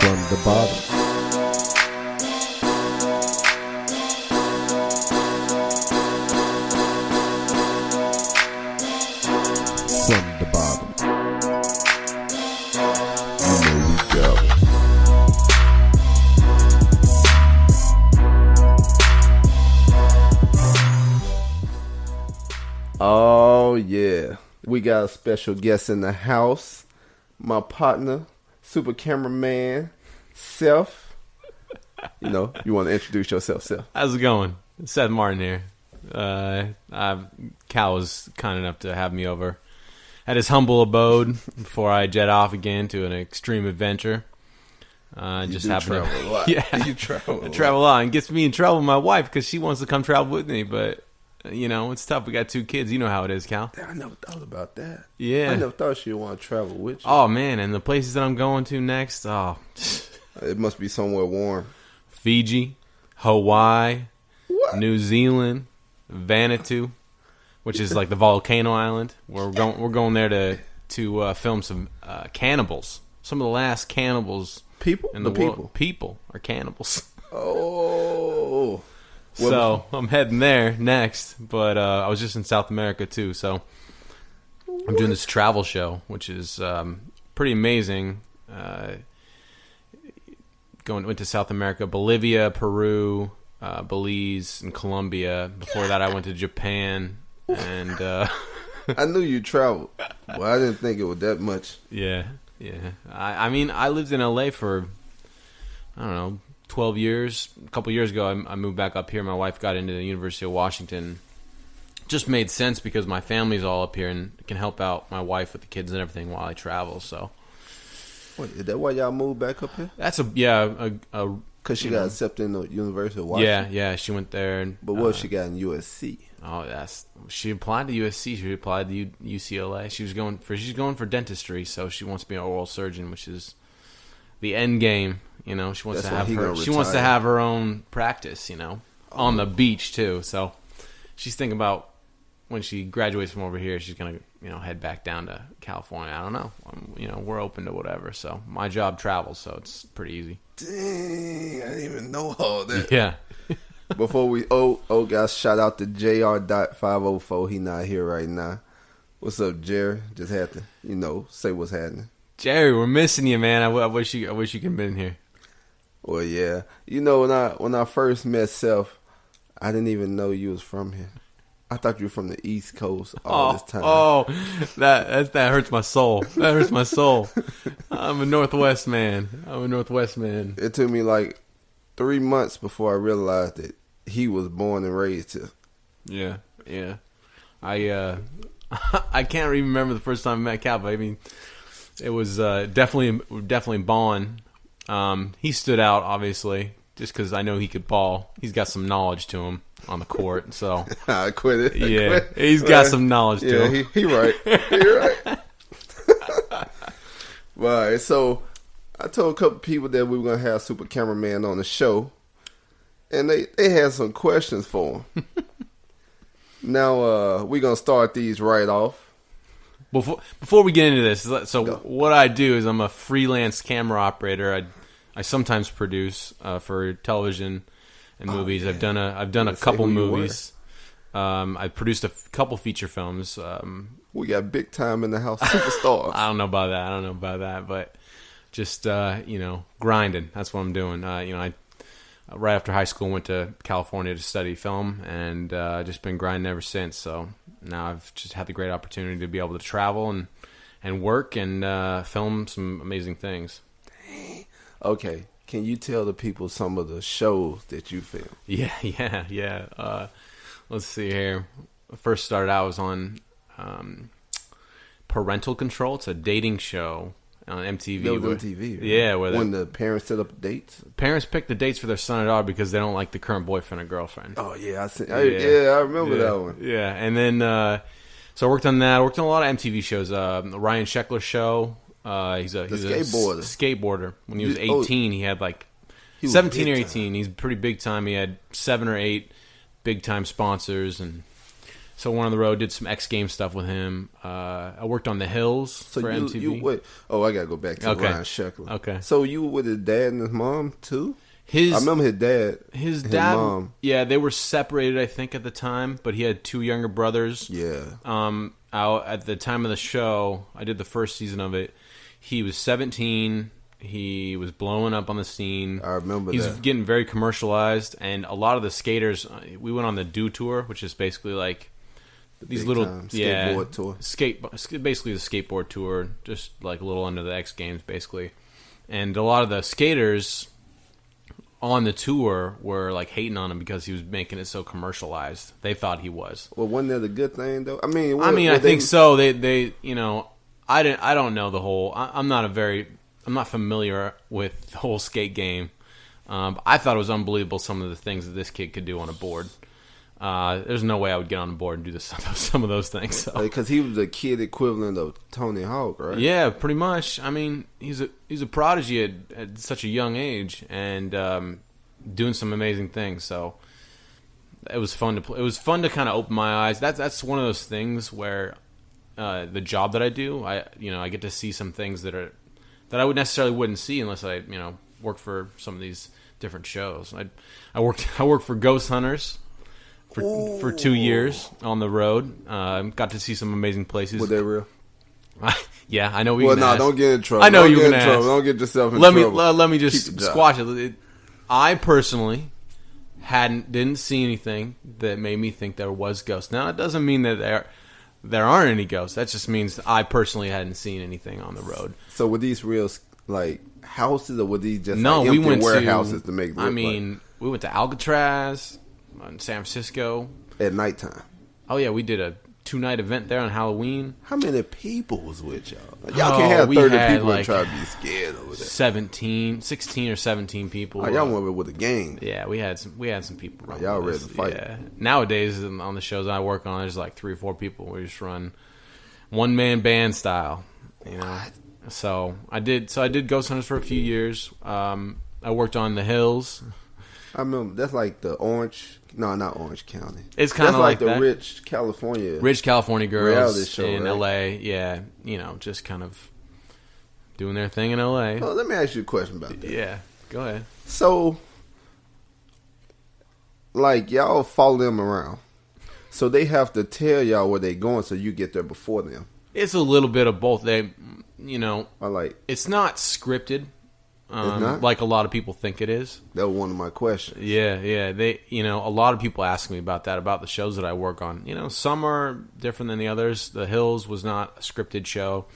From the bottom. From the bottom. You know we go. Oh yeah. We got a special guest in the house. My partner, super cameraman, Seth. You know, you want to introduce yourself, Seth? How's it going? Seth Martin here. Cal was kind enough to have me over at his humble abode before I jet off again to an extreme adventure. Just happen to travel a lot. Yeah, You travel. I travel a lot and gets me in trouble with my wife because she wants to come travel with me, but you know it's tough. We got 2 kids. You know how it is, Cal. I never thought about that. Yeah, I never thought she'd want to travel with you. Oh man, and the places that I'm going to next, It must be somewhere warm. Fiji, Hawaii, What? New Zealand, Vanuatu, which is like the volcano island. We're going there to film some cannibals. Some of the last cannibals People? in the The world. People are cannibals. Oh. So I'm heading there next. But I was just in South America too. So I'm doing this travel show, which is pretty amazing. Went to South America, Bolivia, Peru, Belize, and Colombia. Before that, I went to Japan, and I knew you traveled, but I didn't think it was that much. yeah. I mean, I lived in LA for 12 years. A couple years ago, I moved back up here. My wife got into the University of Washington. Just made sense because my family's all up here and can help out my wife with the kids and everything while I travel. So Wait, is that why y'all moved back up here? that's a Because she got accepted in the University of Washington? yeah. She went there. And, But what if she got in USC? Oh, she applied to USC. She applied to UCLA. She's going for dentistry, so she wants to be an oral surgeon, which is the end game. You know, she wants That's to why have he her. gonna She wants to retire. have her own practice. You know, on the beach too. So she's thinking about when she graduates from over here, she's gonna head back down to California. I don't know. We're open to whatever. So my job travels, so it's pretty easy. Dang, I didn't even know all that. Yeah. Before we guys, shout out to JR.504. He not here right now. What's up, Jerry? Just had to, say what's happening. Jerry, we're missing you, man. I wish you could have been here. Well, yeah. When I first met Seth, I didn't even know you was from here. I thought you were from the East Coast all this time. Oh, that hurts my soul. That hurts my soul. I'm a Northwest man. It took me like 3 months before I realized that he was born and raised here. Yeah. I can't even remember the first time I met Cal, but I mean, it was definitely Bond. He stood out, obviously, just because I know he could ball. He's got some knowledge to him on the court, so I quit it. He's got some knowledge to him. He right. He right. Right. So I told a couple people that we were gonna have Super Cameraman on the show, and they had some questions for him. Now we're gonna start these right off. Before we get into this, so what I do is I'm a freelance camera operator. I sometimes produce for television and movies. Yeah. I've done a couple movies. I produced a couple feature films. We got big time in the house, superstars. I don't know about that, but just grinding. That's what I'm doing. I right after high school went to California to study film, and just been grinding ever since. So now I've just had the great opportunity to be able to travel and work and film some amazing things. Dang. Okay, can you tell the people some of the shows that you film? Yeah. Let's see here. First started out was on Parental Control. It's a dating show on MTV. That was MTV. Right? Yeah, when the parents set up dates. Parents pick the dates for their son or daughter because they don't like the current boyfriend or girlfriend. Oh yeah, I remember that one. Yeah, and then so I worked on that. I worked on a lot of MTV shows. Ryan Sheckler show. He's a skateboarder. When he was 18, he had like 17 or 18. He's pretty big time. He had 7 or 8 big time sponsors, and So went on the road, did some X Games stuff with him. I worked on the Hills for MTV. Wait. Oh, I gotta go back to Ryan Sheckler. Okay. So you were with his dad and his mom too? I remember his dad, mom. Yeah, they were separated, I think, at the time, but he had 2 younger brothers. Yeah. At the time of the show, I did the first season of it. He was 17. He was blowing up on the scene. I remember He's that. getting very commercialized, and a lot of the skaters. We went on the Do Tour, which is basically like these little skateboard tour. Basically the skateboard tour, just like a little under the X Games, basically. And a lot of the skaters on the tour were like hating on him because he was making it so commercialized. They thought he was. Well, wasn't that a good thing though? I mean, I think so. They I don't know the whole. I'm not familiar with the whole skate game. I thought it was unbelievable some of the things that this kid could do on a board. There's no way I would get on a board and do some of those things. Because he was a kid equivalent of Tony Hawk, right? Yeah, pretty much. I mean, he's a prodigy at such a young age and doing some amazing things. So it was fun to play. It was fun to kind of open my eyes. That's one of those things where the job that I do, I get to see some things that I wouldn't see unless I worked for some of these different shows. I worked for Ghost Hunters for 2 years on the road. Got to see some amazing places. Were they real? Yeah, I know. Don't get in trouble. I know you're gonna ask. Don't get yourself in trouble. Let me just squash it. I personally didn't see anything that made me think there was ghosts. Now it doesn't mean that there aren't any ghosts. That just means I personally hadn't seen anything on the road. So were these real like houses, or were these just empty warehouses to make? We went to Alcatraz in San Francisco at nighttime. Oh yeah, we did a 2-night event there on Halloween. How many people was with y'all? Y'all can't have 30 people and try to be scared over there. 16 or 17 people. Oh, y'all went with a gang. Yeah, we had some people. Oh, y'all ready to fight? Yeah. Nowadays on the shows I work on, there's like 3 or 4 people. We just run one-man band style. What? So I did Ghost Hunters for a few years. I worked on the Hills. I remember that's like the Orange. No, not Orange County. It's kind of like the that. Rich California girls show, in right? LA. Yeah, just kind of doing their thing in LA. Well, let me ask you a question about that. Yeah, go ahead. So, like, y'all follow them around, so they have to tell y'all where they going, so you get there before them. It's a little bit of both. It's not scripted. Like a lot of people think it is. That was one of my questions. Yeah. A lot of people ask me about that, about the shows that I work on. Some are different than the others. The Hills was not a scripted show.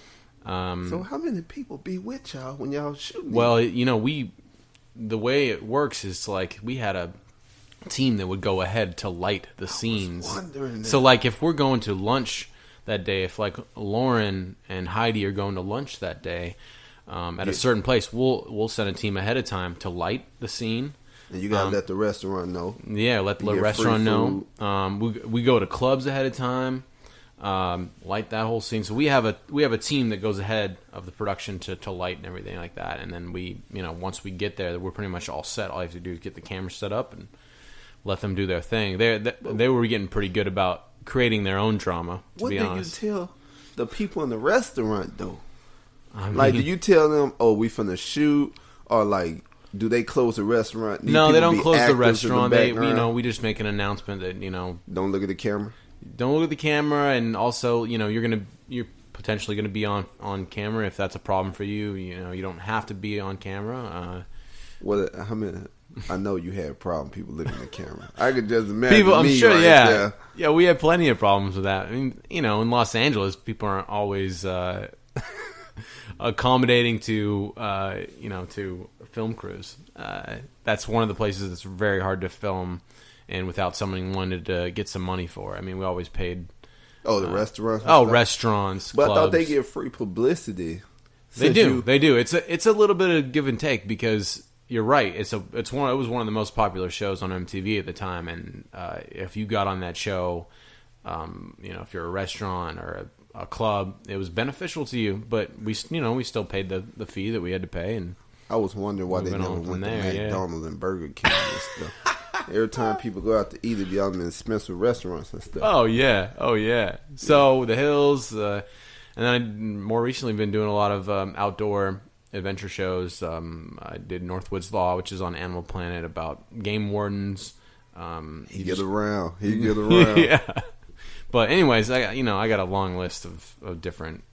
So how many people be with y'all when y'all shooting? Well, the way it works is like we had a team that would go ahead to light the scenes. I was wondering that. So like if we're going to lunch that day, if like Lauren and Heidi are going to lunch that day, at a certain place, we'll send a team ahead of time to light the scene. And you gotta let the restaurant know. Yeah, let the restaurant know. We go to clubs ahead of time, light that whole scene. So we have a team that goes ahead of the production to light and everything like that. And then we, once we get there, we're pretty much all set. All you have to do is get the camera set up and let them do their thing. They were getting pretty good about creating their own drama. To be honest, what do you tell the people in the restaurant though? Do you tell them, "Oh, we finna shoot," or like, do they close the restaurant? No, they don't close the restaurant. We just make an announcement that don't look at the camera. Don't look at the camera, and also you're potentially gonna be on camera if that's a problem for you. You don't have to be on camera. How many? I know you had a problem people looking at the camera. I could just imagine people. I'm sure, right yeah, there. Yeah. We had plenty of problems with that. I mean, in Los Angeles, people aren't always. Accommodating to film crews. That's one of the places that's very hard to film, and without someone wanted to get some money for. I mean, we always paid. Oh, the restaurants. Restaurants. But clubs. I thought they get free publicity. They do. It's a little bit of give and take because you're right. It was one of the most popular shows on MTV at the time, and if you got on that show, if you're a restaurant or a club, it was beneficial to you, but we still paid the fee that we had to pay. And I was wondering why they never went to McDonald's and Burger King and stuff. Every time people go out to eat, it be out in expensive restaurants and stuff. Oh yeah. So the hills, and then I more recently been doing a lot of outdoor adventure shows. I did Northwoods Law, which is on Animal Planet, about game wardens. He get around. Yeah. But anyways, I got a long list of different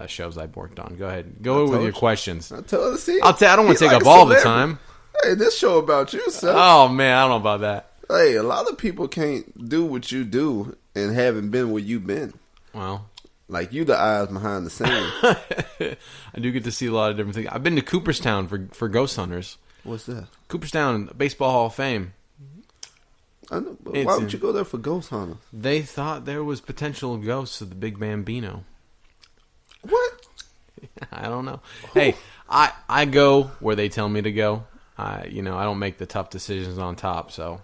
shows I've worked on. Go ahead, with your questions. I don't want to take up all the time. Hey, this show about you, Seth. Oh man, I don't know about that. Hey, a lot of people can't do what you do and haven't been where you've been. Well, like you, the eyes behind the scene. I do get to see a lot of different things. I've been to Cooperstown for ghost hunters. What's that? Cooperstown Baseball Hall of Fame. I know, but why would you go there for ghost hunters? They thought there was potential ghosts of the Big Bambino. What? I don't know. Hey, I go where they tell me to go. I don't make the tough decisions on top. So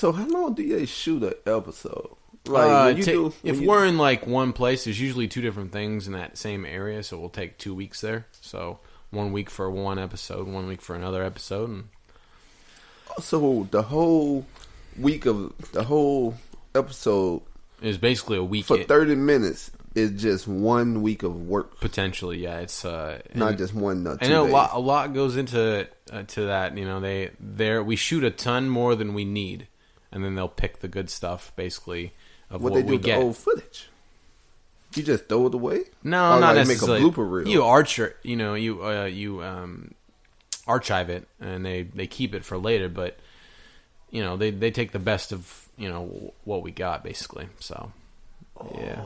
how long do they shoot an episode? Like if we're in like one place, there's usually 2 different things in that same area, so we'll take 2 weeks there. So 1 week for one episode, 1 week for another episode, and so the whole episode is basically a week for 30 minutes. Is just 1 week of work potentially. Yeah, it's not just one. 2 I know days. a lot goes into to that. We shoot a ton more than we need, and then they'll pick the good stuff basically of what they do we with get. The old footage. You just throw it away? No, or not like necessarily. Make a blooper reel. You archive it, and they keep it for later. But they take the best of what we got basically. So yeah.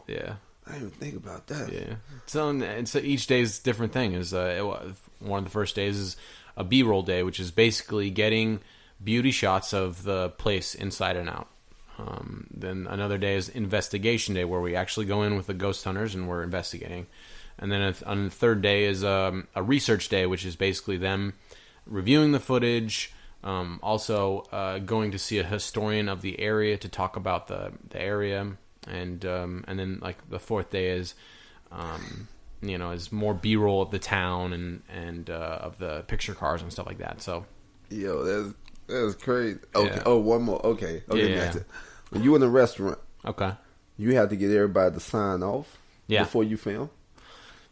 Yeah, I didn't even think about that. Yeah, so each day is a different thing. One of the first days is a B-roll day, which is basically getting beauty shots of the place inside and out. Then another day is investigation day, where we actually go in with the ghost hunters and we're investigating. And then on the third day is a research day, which is basically them reviewing the footage. Also going to see a historian of the area to talk about the area. And then like the fourth day is, is more B-roll of the town and of the picture cars and stuff like that. So, yo, that's crazy. Okay. Yeah. Oh, one more. Okay. Yeah. When you in a restaurant, okay, you have to get everybody to sign off before you film.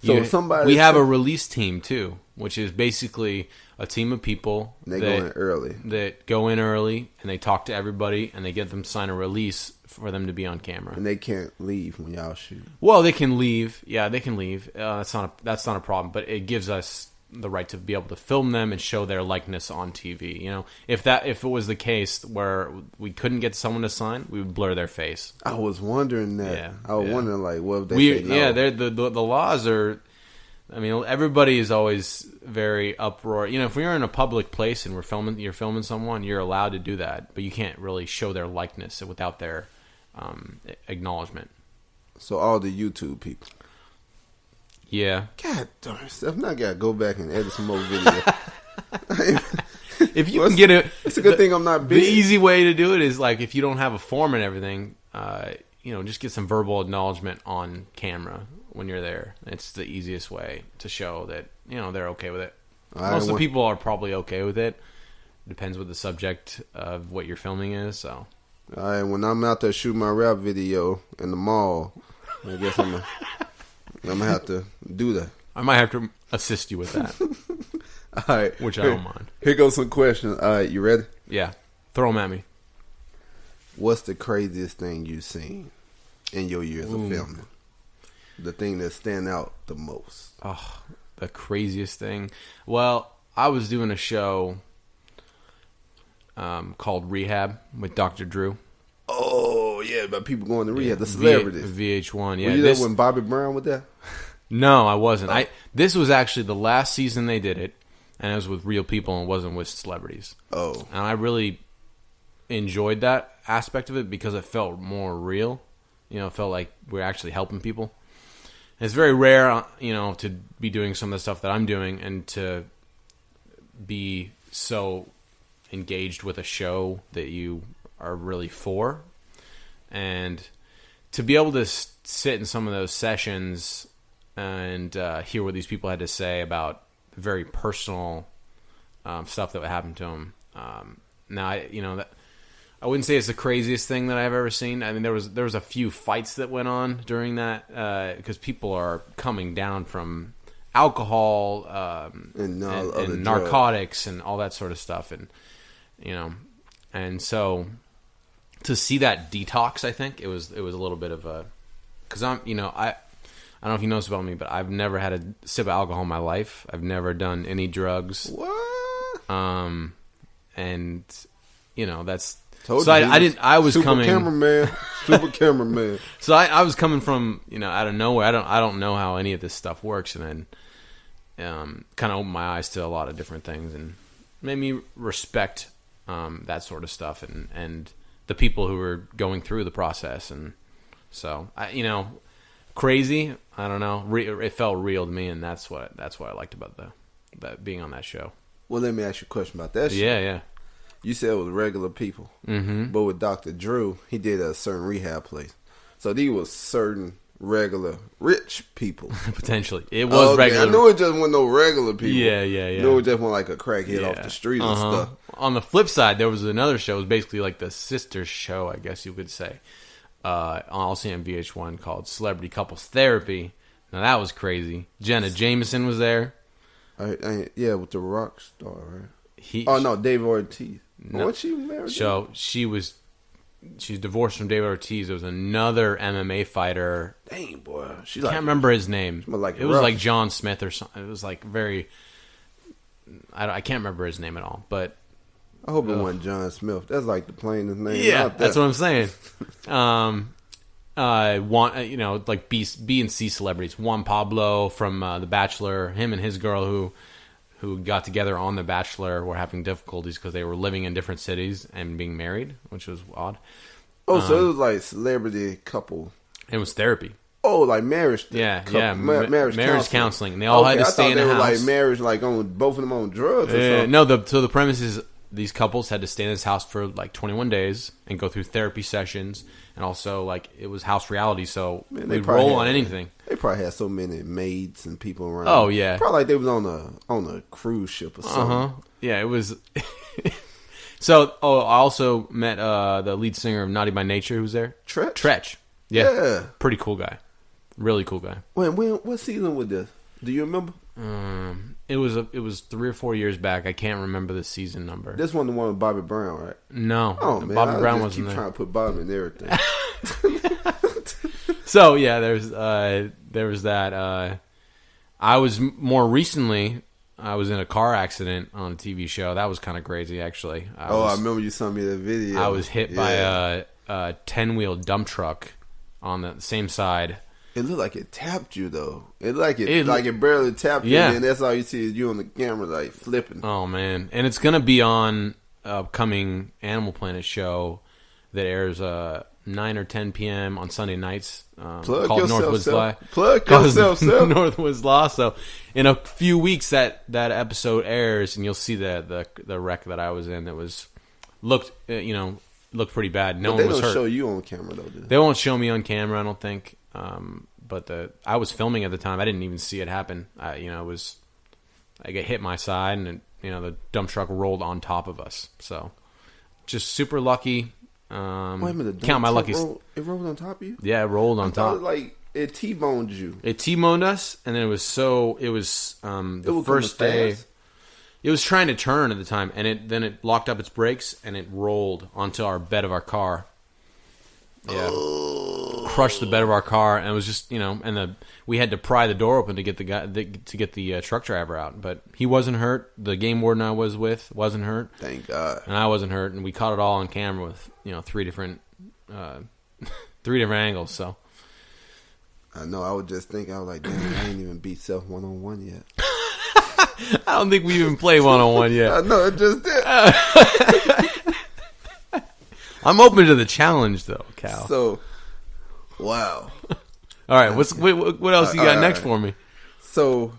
So we have a release team too, which is basically a team of people go in early. That go in early and they talk to everybody and they get them to sign a release for them to be on camera. And they can't leave when y'all shoot. Well, they can leave. Yeah, they can leave. That's not a problem. But it gives us the right to be able to film them and show their likeness on TV. If it was the case where we couldn't get someone to sign, we would blur their face. I was wondering that. Yeah, I was wondering like, what if they say no? Yeah, the laws are. I mean, everybody is always very uproar. If we are in a public place and you're filming someone, you're allowed to do that, but you can't really show their likeness without their acknowledgement. So all the YouTube people. Yeah. God darn Steph, now I gotta go back and edit some more video. If you can get it, it's a good thing I'm not big. The easy way to do it is like if you don't have a form and everything, just get some verbal acknowledgement on camera when you're there. It's the easiest way to show that they're okay with it. Most of the people are probably okay with it. Depends what the subject of what you're filming is. So, all right, when I'm out there shooting my rap video in the mall, I guess I'm gonna have to do that. I might have to assist you with that. All right, which I don't mind. Here goes some questions. All right, you ready? Yeah, throw them at me. What's the craziest thing you've seen in your years of filming? The thing that stand out the most. Oh, the craziest thing. Well, I was doing a show called Rehab with Dr. Drew. Oh, yeah, about people going to rehab, the celebrities. VH1, yeah. Were you there when Bobby Brown was there? No, I wasn't. This was actually the last season they did it, and it was with real people and wasn't with celebrities. Oh. And I really enjoyed that aspect of it because it felt more real. It felt like we're actually helping people. And it's very rare, to be doing some of the stuff that I'm doing and to be so engaged with a show that you are really for. And to be able to sit in some of those sessions and hear what these people had to say about very personal stuff that would happen to them, Now, I wouldn't say it's the craziest thing that I've ever seen. I mean, there was a few fights that went on during that because people are coming down from alcohol and narcotics and all that sort of stuff, and so to see that detox, I think it was a little bit of a, because I don't know if you know this about me, but I've never had a sip of alcohol in my life. I've never done any drugs. What? And that's. Told So you I didn't. I was super coming. Cameraman, super cameraman. So I was coming from out of nowhere. I don't know how any of this stuff works, and then kind of opened my eyes to a lot of different things and made me respect that sort of stuff and the people who were going through the process. And so crazy. I don't know. It felt real to me, and that's what I liked about that being on that show. Well, let me ask you a question about that show. Yeah. You said it was regular people, but with Dr. Drew, he did a certain rehab place. So these was certain regular rich people. Potentially. It was regular. I knew it just wasn't no regular people. Yeah. I knew it just wasn't like a crackhead off the street and stuff. On the flip side, there was another show. It was basically like the sister show, I guess you could say. Also on VH1 called Celebrity Couples Therapy. Now that was crazy. Jenna Jameson was there. With the rock star, right? David Ortiz. No. What she married? So she's divorced from David Ortiz. There was another MMA fighter. Dang, boy. I can't remember his name. It was like John Smith or something. It was like very. I can't remember his name at all. But I hope it wasn't John Smith. That's like the plainest name. Yeah, that's what I'm saying. Like B and C celebrities. Juan Pablo from The Bachelor. Him and his girl who got together on The Bachelor were having difficulties because they were living in different cities and being married, which was odd. So it was like celebrity couple. It was therapy. Oh, like marriage. Marriage counseling. And they all had to stay in the house. Like marriage, like on both of them on drugs. Or something. No, the premise is these couples had to stay in this house for like 21 days and go through therapy sessions, and also like it was house reality, so they'd roll on anything. They probably had so many maids and people around. Oh yeah, probably like they was on a cruise ship or something. Yeah, it was. So, I also met the lead singer of Naughty by Nature, who was there. Tretch. Yeah, pretty cool guy. Really cool guy. What season was this? Do you remember? It was 3 or 4 years back. I can't remember the season number. This one, the one with Bobby Brown, right? No, man, Bobby Brown wasn't there. Trying to put Bobby in everything. So yeah, there was that. I was more recently. I was in a car accident on a TV show. That was kind of crazy, actually. I remember you sent me that video. I was hit by a 10-wheel dump truck on the same side. It looked like it tapped you, though. It barely tapped you, and that's all you see is you on the camera, like, flipping. Oh, man. And it's going to be on upcoming Animal Planet show that airs 9 or 10 p.m. on Sunday nights called Northwoods Law. Plug yourself, Seth. Northwoods Law. So in a few weeks that episode airs, and you'll see the wreck that I was in that looked pretty bad. No one was hurt. They don't show you on camera, though, do they? They won't show me on camera, I don't think. But I was filming at the time. I didn't even see it happen. I get hit my side, and the dump truck rolled on top of us. So just super lucky. Wait a minute, count my lucky. It rolled on top of you? Yeah, it rolled on top. Like it T-boned you. It T-boned us, and then it was the first day. Fast? It was trying to turn at the time, and then it locked up its brakes, and it rolled onto our bed of our car. Yeah, crushed the bed of our car, and it was just we had to pry the door open to get the truck driver out, but he wasn't hurt. The game warden I was with wasn't hurt. Thank God. And I wasn't hurt, and we caught it all on camera with 3 different angles. So I know. I was just thinking, I was like, damn, I ain't even beat Seth 1-on-1 yet. I don't think we even played 1-on-1 yet. I know, it just did. I'm open to the challenge, though, Cal. So, wow. All right, what else you got next for me? So,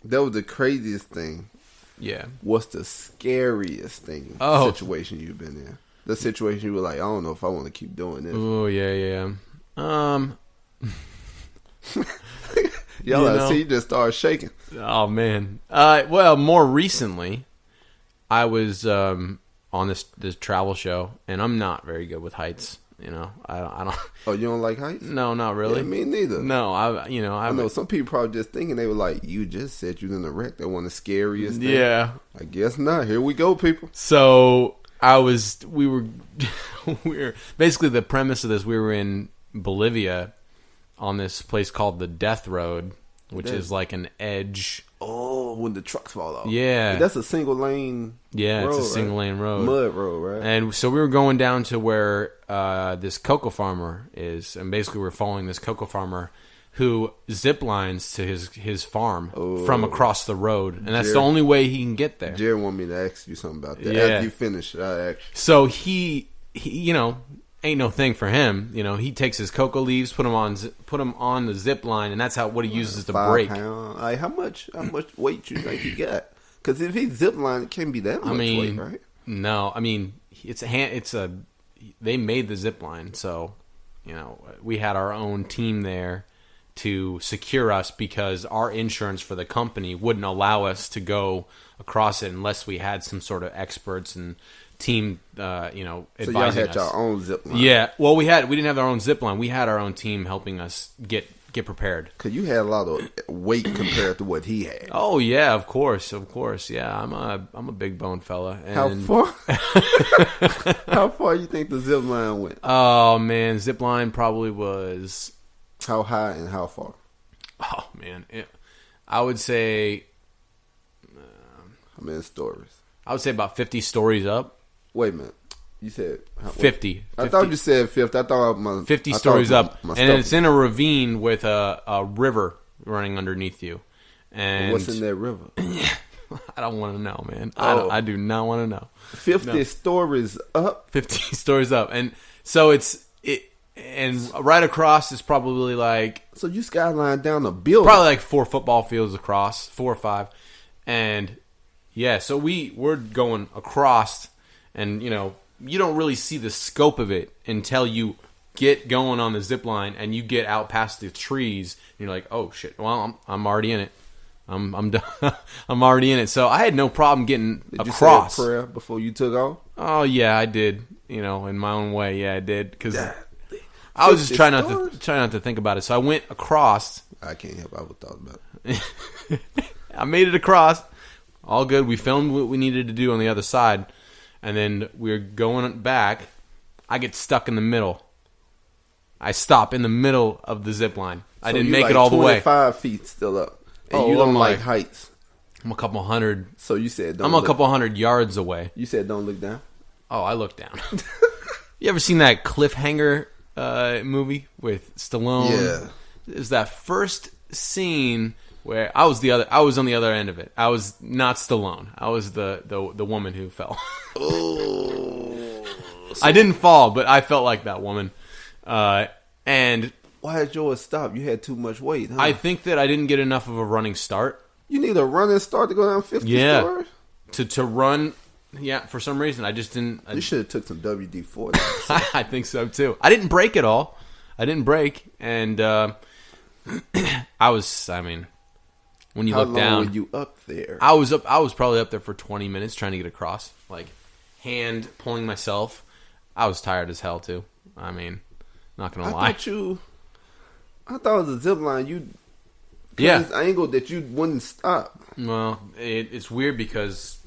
that was the craziest thing. Yeah. What's the scariest situation you've been in? The situation you were like, I don't know if I want to keep doing this. Oh, yeah. You just started shaking. Oh, man. Well, more recently, I was on this travel show, and I'm not very good with heights. You know, I don't. Oh, you don't like heights? No, not really. Yeah, me neither. No, I know some people probably just thinking they were like, you just said you was in the wreck. That one of the scariest. Yeah. I guess not. Here we go, people. So we were basically the premise of this. We were in Bolivia on this place called the Death Road, which is like an edge. Oh, when the trucks fall off. Yeah. That's a single lane. Yeah, road, it's a single lane road. Mud road, right? And so we were going down to where this cocoa farmer is, and basically we're following this cocoa farmer who zip lines to his farm from across the road, and that's the only way he can get there. Jerry wanted me to ask you something about that. Yeah. After you finish, I ask you. So he ain't no thing for him. He takes his cocoa leaves, put them on the zip line, and that's what he uses to 5 break. pound. Like, how much weight you think he got? Because if he's zip line, it can't be that much weight, right? No, I mean they made the zip line, so we had our own team there to secure us because our insurance for the company wouldn't allow us to go across it unless we had some sort of experts and team, advising us. So y'all had your own zip line. Yeah, well, we didn't have our own zip line. We had our own team helping us get prepared. Because you had a lot of weight compared to what he had. Oh yeah, of course. Yeah, I'm a big bone fella. And how far? How far you think the zip line went? Oh man, zip line probably was. How high and how far? Oh man, I would say. How many stories? I would say about 50 stories up. Wait a minute. You said 50. I thought you said 50. I thought 50 stories up, and it's in a ravine with a river running underneath you. And what's in that river? I don't want to know, man. I do not want to know. 50 stories up. 50 stories up, and so and right across is probably like. So you skyline down a building. Probably like 4 football fields across, 4 or 5, and yeah. So we're going across, and you don't really see the scope of it until you get going on the zip line and you get out past the trees. And you're like, oh shit! Well, I'm already in it. I'm done. I'm already in it. So I had no problem getting across. Did you say a prayer before you took off? Oh yeah, I did. In my own way, yeah, I did. Because I was just trying not to think about it. So I went across. I can't help. I would thought about it. I made it across. All good. We filmed what we needed to do on the other side. And then we're going back. I get stuck in the middle. I stop in the middle of the zip line. I didn't make it all the way. 25 feet still up. And you don't like heights. I'm a couple hundred. So you said I'm a couple hundred yards away. You said don't look down? Oh, I look down. You ever seen that Cliffhanger movie with Stallone? Yeah. There's that first scene where I was on the other end of it. I was not Stallone. I was the woman who fell. Oh. I didn't fall, but I felt like that woman. And why did yours stop? You had too much weight, huh? I think that I didn't get enough of a running start. You need a running start to go down 50 stories? To run. Yeah, for some reason I just didn't. You should have took some WD-40. I think so too. I didn't break at all. I didn't break, and I was. I mean, when you look down, how long were you up there? I was probably up there for 20 minutes trying to get across, like hand pulling myself. I was tired as hell too. I mean, not gonna lie. I thought it was a zip line. This angle that you wouldn't stop. Well, it's weird because.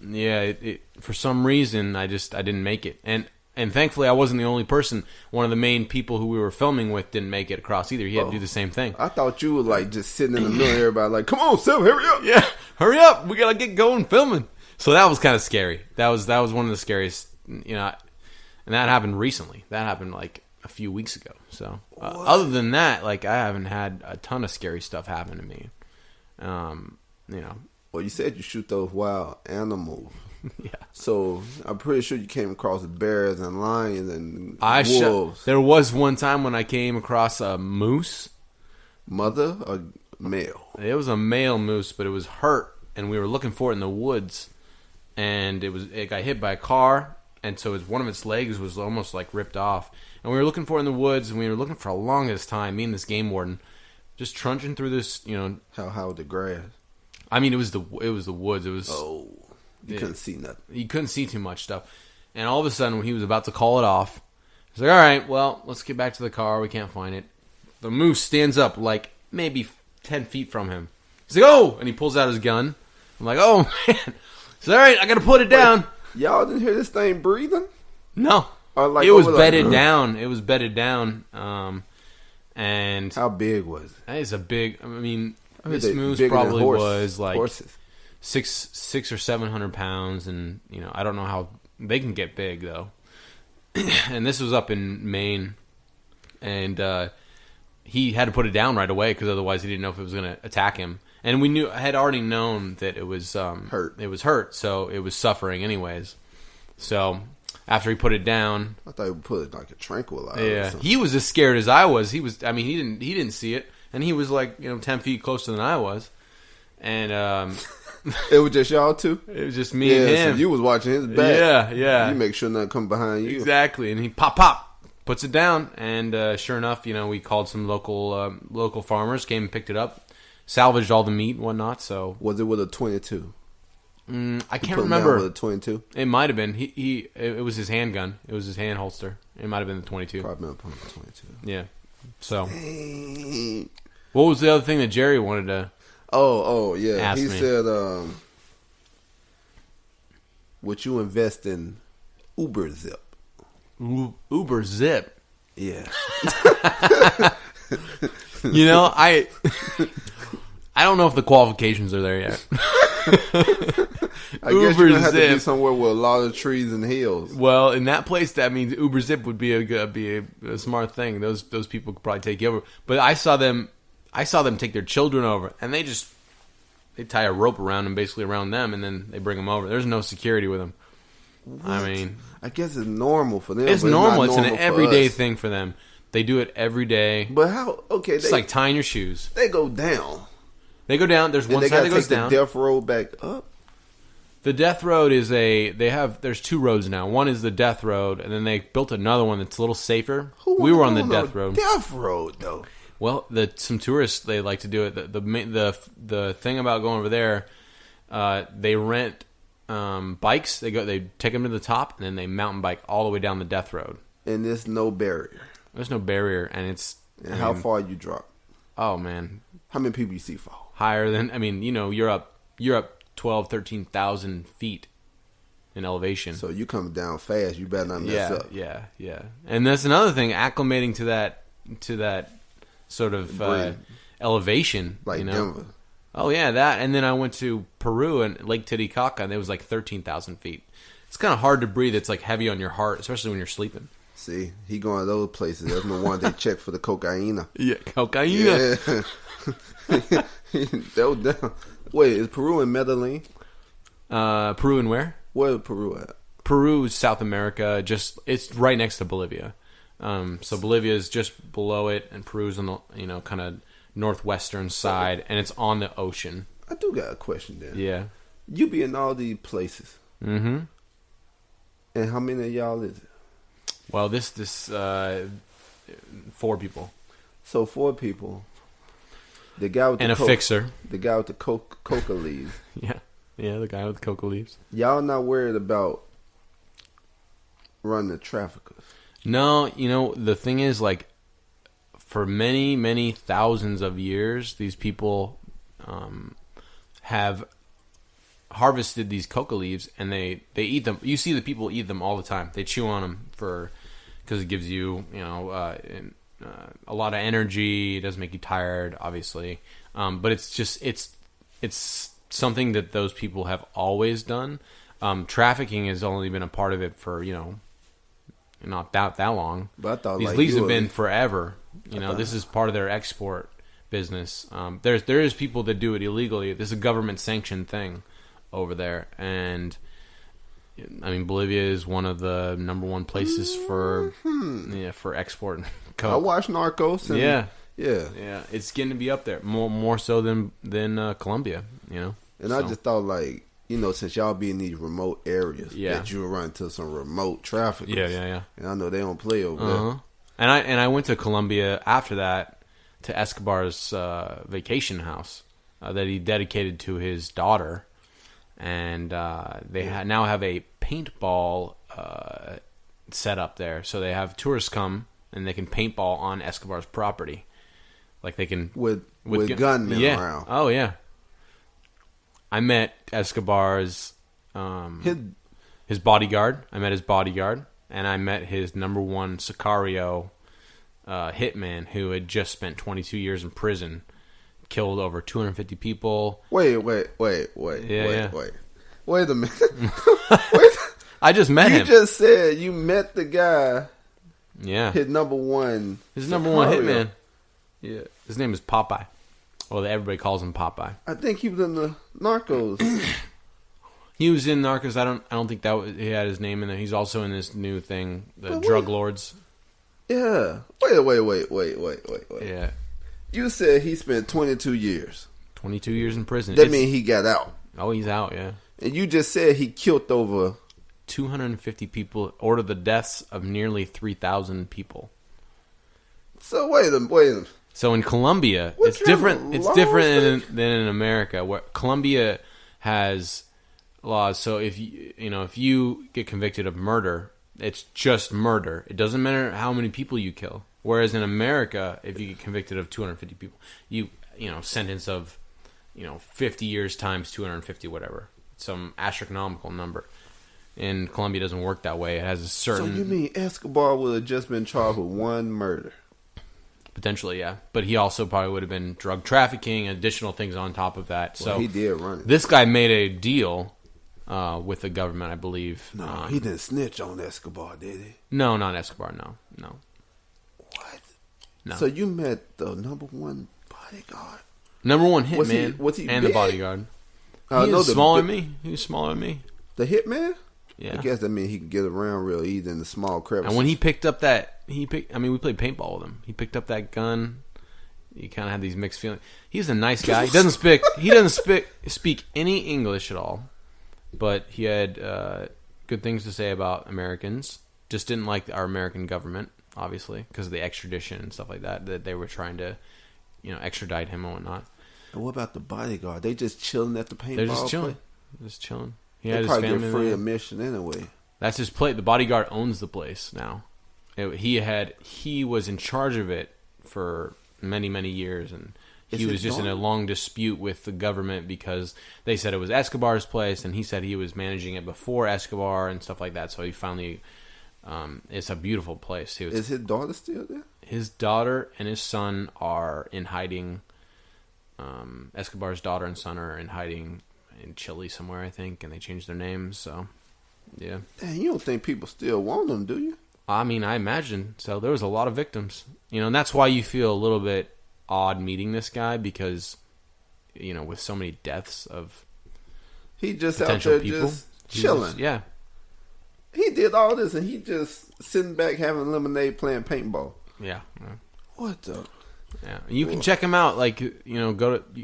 Yeah, for some reason I didn't make it, and thankfully I wasn't the only person. One of the main people who we were filming with didn't make it across either. He had to do the same thing. I thought you were like just sitting in the middle of everybody, like, "Come on, Seth, hurry up!" Yeah, hurry up! We gotta get going filming. So that was kind of scary. That was one of the scariest, and that happened recently. That happened like a few weeks ago. So other than that, like I haven't had a ton of scary stuff happen to me. Well, you said you shoot those wild animals. Yeah. So I'm pretty sure you came across bears and lions and wolves. There was one time when I came across a moose. Mother or male? It was a male moose, but it was hurt, and we were looking for it in the woods. And it got hit by a car, and so one of its legs was almost like ripped off. And we were looking for it in the woods, and we were looking for the longest time. Me and this game warden, just trudging through this. How high was the grass? I mean, it was the woods. It was You couldn't see nothing. You couldn't see too much stuff. And all of a sudden, when he was about to call it off, he's like, all right, well, let's get back to the car. We can't find it. The moose stands up like maybe 10 feet from him. He's like, oh! And he pulls out his gun. I'm like, oh, man. He's like, all right, I got to put it down. Y'all didn't hear this thing breathing? No. Or like it was bedded down. It was bedded down. And how big was it? It's a big, this moose probably was like horses. 600 or 700 pounds. And, I don't know how they can get big, though. And this was up in Maine. And he had to put it down right away because otherwise he didn't know if it was going to attack him. And I had already known that it was hurt. It was hurt, so it was suffering anyways. So after he put it down, I thought he would put it like a tranquilizer. Yeah, he was as scared as I was. He didn't see it, and he was like 10 feet closer than I was. And it was just y'all two. It was just me and him. So you was watching his back. Yeah. You make sure nothing come behind you. Exactly, and he pop. Puts it down, and sure enough, we called some local farmers, came and picked it up, salvaged all the meat and whatnot. So was it with a 22? I can't remember. With a 22? It might have been. It was his handgun. It was his hand holster. It might have been the 22. Probably been the 22. Yeah. So, what was the other thing that Jerry wanted to? Oh yeah. Ask he me. said, "Would you invest in Uber Zip?" Uber Zip. Yeah. I don't know if the qualifications are there yet. I guess you're gonna have to be somewhere with a lot of trees and hills. Well, in that place, that means Uber Zip would be a smart thing. Those people could probably take you over. But I saw them take their children over, and they tie a rope around them, basically around them, and then they bring them over. There's no security with them. What? I guess it's normal for them. It's normal. It's an everyday thing for them. They do it every day. But how? Okay, it's like tying your shoes. They go down. There's one side that goes down. The death road back up. The death road is there's two roads now. One is the death road, and then they built another one that's a little safer. We were on the death road. Death road, though. Well, some tourists, they like to do it. The thing about going over there, they rent bikes. They take them to the top, and then they mountain bike all the way down the death road. And there's no barrier. There's no barrier, and it's. And how far you drop? Oh man, how many people you see fall? Higher than you're up 12,000, 13,000 feet in elevation. So you come down fast. You better not mess up. Yeah. And that's another thing. Acclimating to that sort of elevation, like Denver. Oh yeah, that. And then I went to Peru and Lake Titicaca, and it was like 13,000 feet. It's kind of hard to breathe. It's like heavy on your heart, especially when you're sleeping. See, he going to those places. That's the one they check for the cocaine. Yeah, cocaine. Yeah. That was down. Wait, is Peru in Medellin? Peru and where? Where is Peru at? Peru is South America. It's right next to Bolivia. So Bolivia is just below it, and Peru's on the kind of northwestern side, and it's on the ocean. I do got a question there. Yeah, you be in all these places. Mm-hmm. And how many of y'all is it? Well, this 4 people. So 4 people. The guy with a fixer. The guy with the coca leaves. Yeah, the guy with the coca leaves. Y'all not worried about running the traffickers? No, the thing is, like, for many, many thousands of years, these people have harvested these coca leaves, and they eat them. You see the people eat them all the time. They chew on them because it gives you a lot of energy. It doesn't make you tired, obviously, but it's something that those people have always done. Trafficking has only been a part of it for not that long. But I thought these leaves have been forever. This is part of their export business. There is people that do it illegally. This is a government sanctioned thing over there, and Bolivia is one of the number one places for export. I watched Narcos. And yeah, Yeah, it's getting to be up there more so than Colombia, you know. And so. I just thought, like, you know, since y'all be in these remote areas, that you'll run into some remote traffic. Yeah. And I know they don't play over there. And I went to Colombia after that to Escobar's vacation house that he dedicated to his daughter, and they now have a paintball set up there. So they have tourists come and they can paintball on Escobar's property, like they can with gunmen around. Oh yeah. I met Escobar's his bodyguard. I met his bodyguard, and I met his number one sicario hitman who had just spent 22 years in prison, killed over 250 people. Wait. Wait a minute. I just met him. You just said you met the guy. Yeah. His number one hitman. Yeah. His name is Popeye. Well, everybody calls him Popeye. I think he was in the Narcos. He was in Narcos. I don't think he had his name in there. He's also in this new thing, the Drug Lords. Yeah. Wait. Yeah. You said he spent 22 years. 22 years in prison. That means he got out. Oh, he's out, yeah. And you just said he killed over 250 people, ordered the deaths of nearly 3,000 people. So wait a minute. So in Colombia, it's different. It's different than in America, where Colombia has laws. So if you get convicted of murder, it's just murder. It doesn't matter how many people you kill. Whereas in America, if you get convicted of 250 people, you sentence of 50 years times 250, whatever, some astronomical number. In Colombia, it doesn't work that way. It has a certain. So you mean Escobar would have just been charged with one murder? Potentially, yeah. But he also probably would have been drug trafficking, additional things on top of that. Well, so he did run it. This guy made a deal with the government, I believe. No, he didn't snitch on Escobar, did he? No, not Escobar, no. What? No. So you met the number one bodyguard? Number one hitman was he and big? The bodyguard. He was smaller than me. He was smaller than me. The hitman? Yeah. I guess that means he can get around real easy in the small crevices. And when he picked up we played paintball with him. He picked up that gun. He kind of had these mixed feelings. He's a nice guy. He doesn't speak any English at all, but he had good things to say about Americans. Just didn't like our American government, obviously, because of the extradition and stuff like that they were trying to, extradite him and whatnot. And what about the bodyguard? They just chilling at the paintball? They're just chilling. Play? Just chilling. He they had probably his family get free there. admission anyway. That's his plate. The bodyguard owns the place now. He was in charge of it for many, many years, and he was just in a long dispute with the government because they said it was Escobar's place, and he said he was managing it before Escobar and stuff like that. So he finally, it's a beautiful place too. Is his daughter still there? His daughter and his son are in hiding. Escobar's daughter and son are in hiding in Chile somewhere, I think, and they changed their names. So, yeah. Dang, you don't think people still want them, do you? I mean, I imagine. So there was a lot of victims, and that's why you feel a little bit odd meeting this guy because, with so many deaths of he just potential out there people, just chilling. Yeah. He did all this, and he just sitting back having lemonade, playing paintball. Yeah. What the? Yeah, you can check him out. Like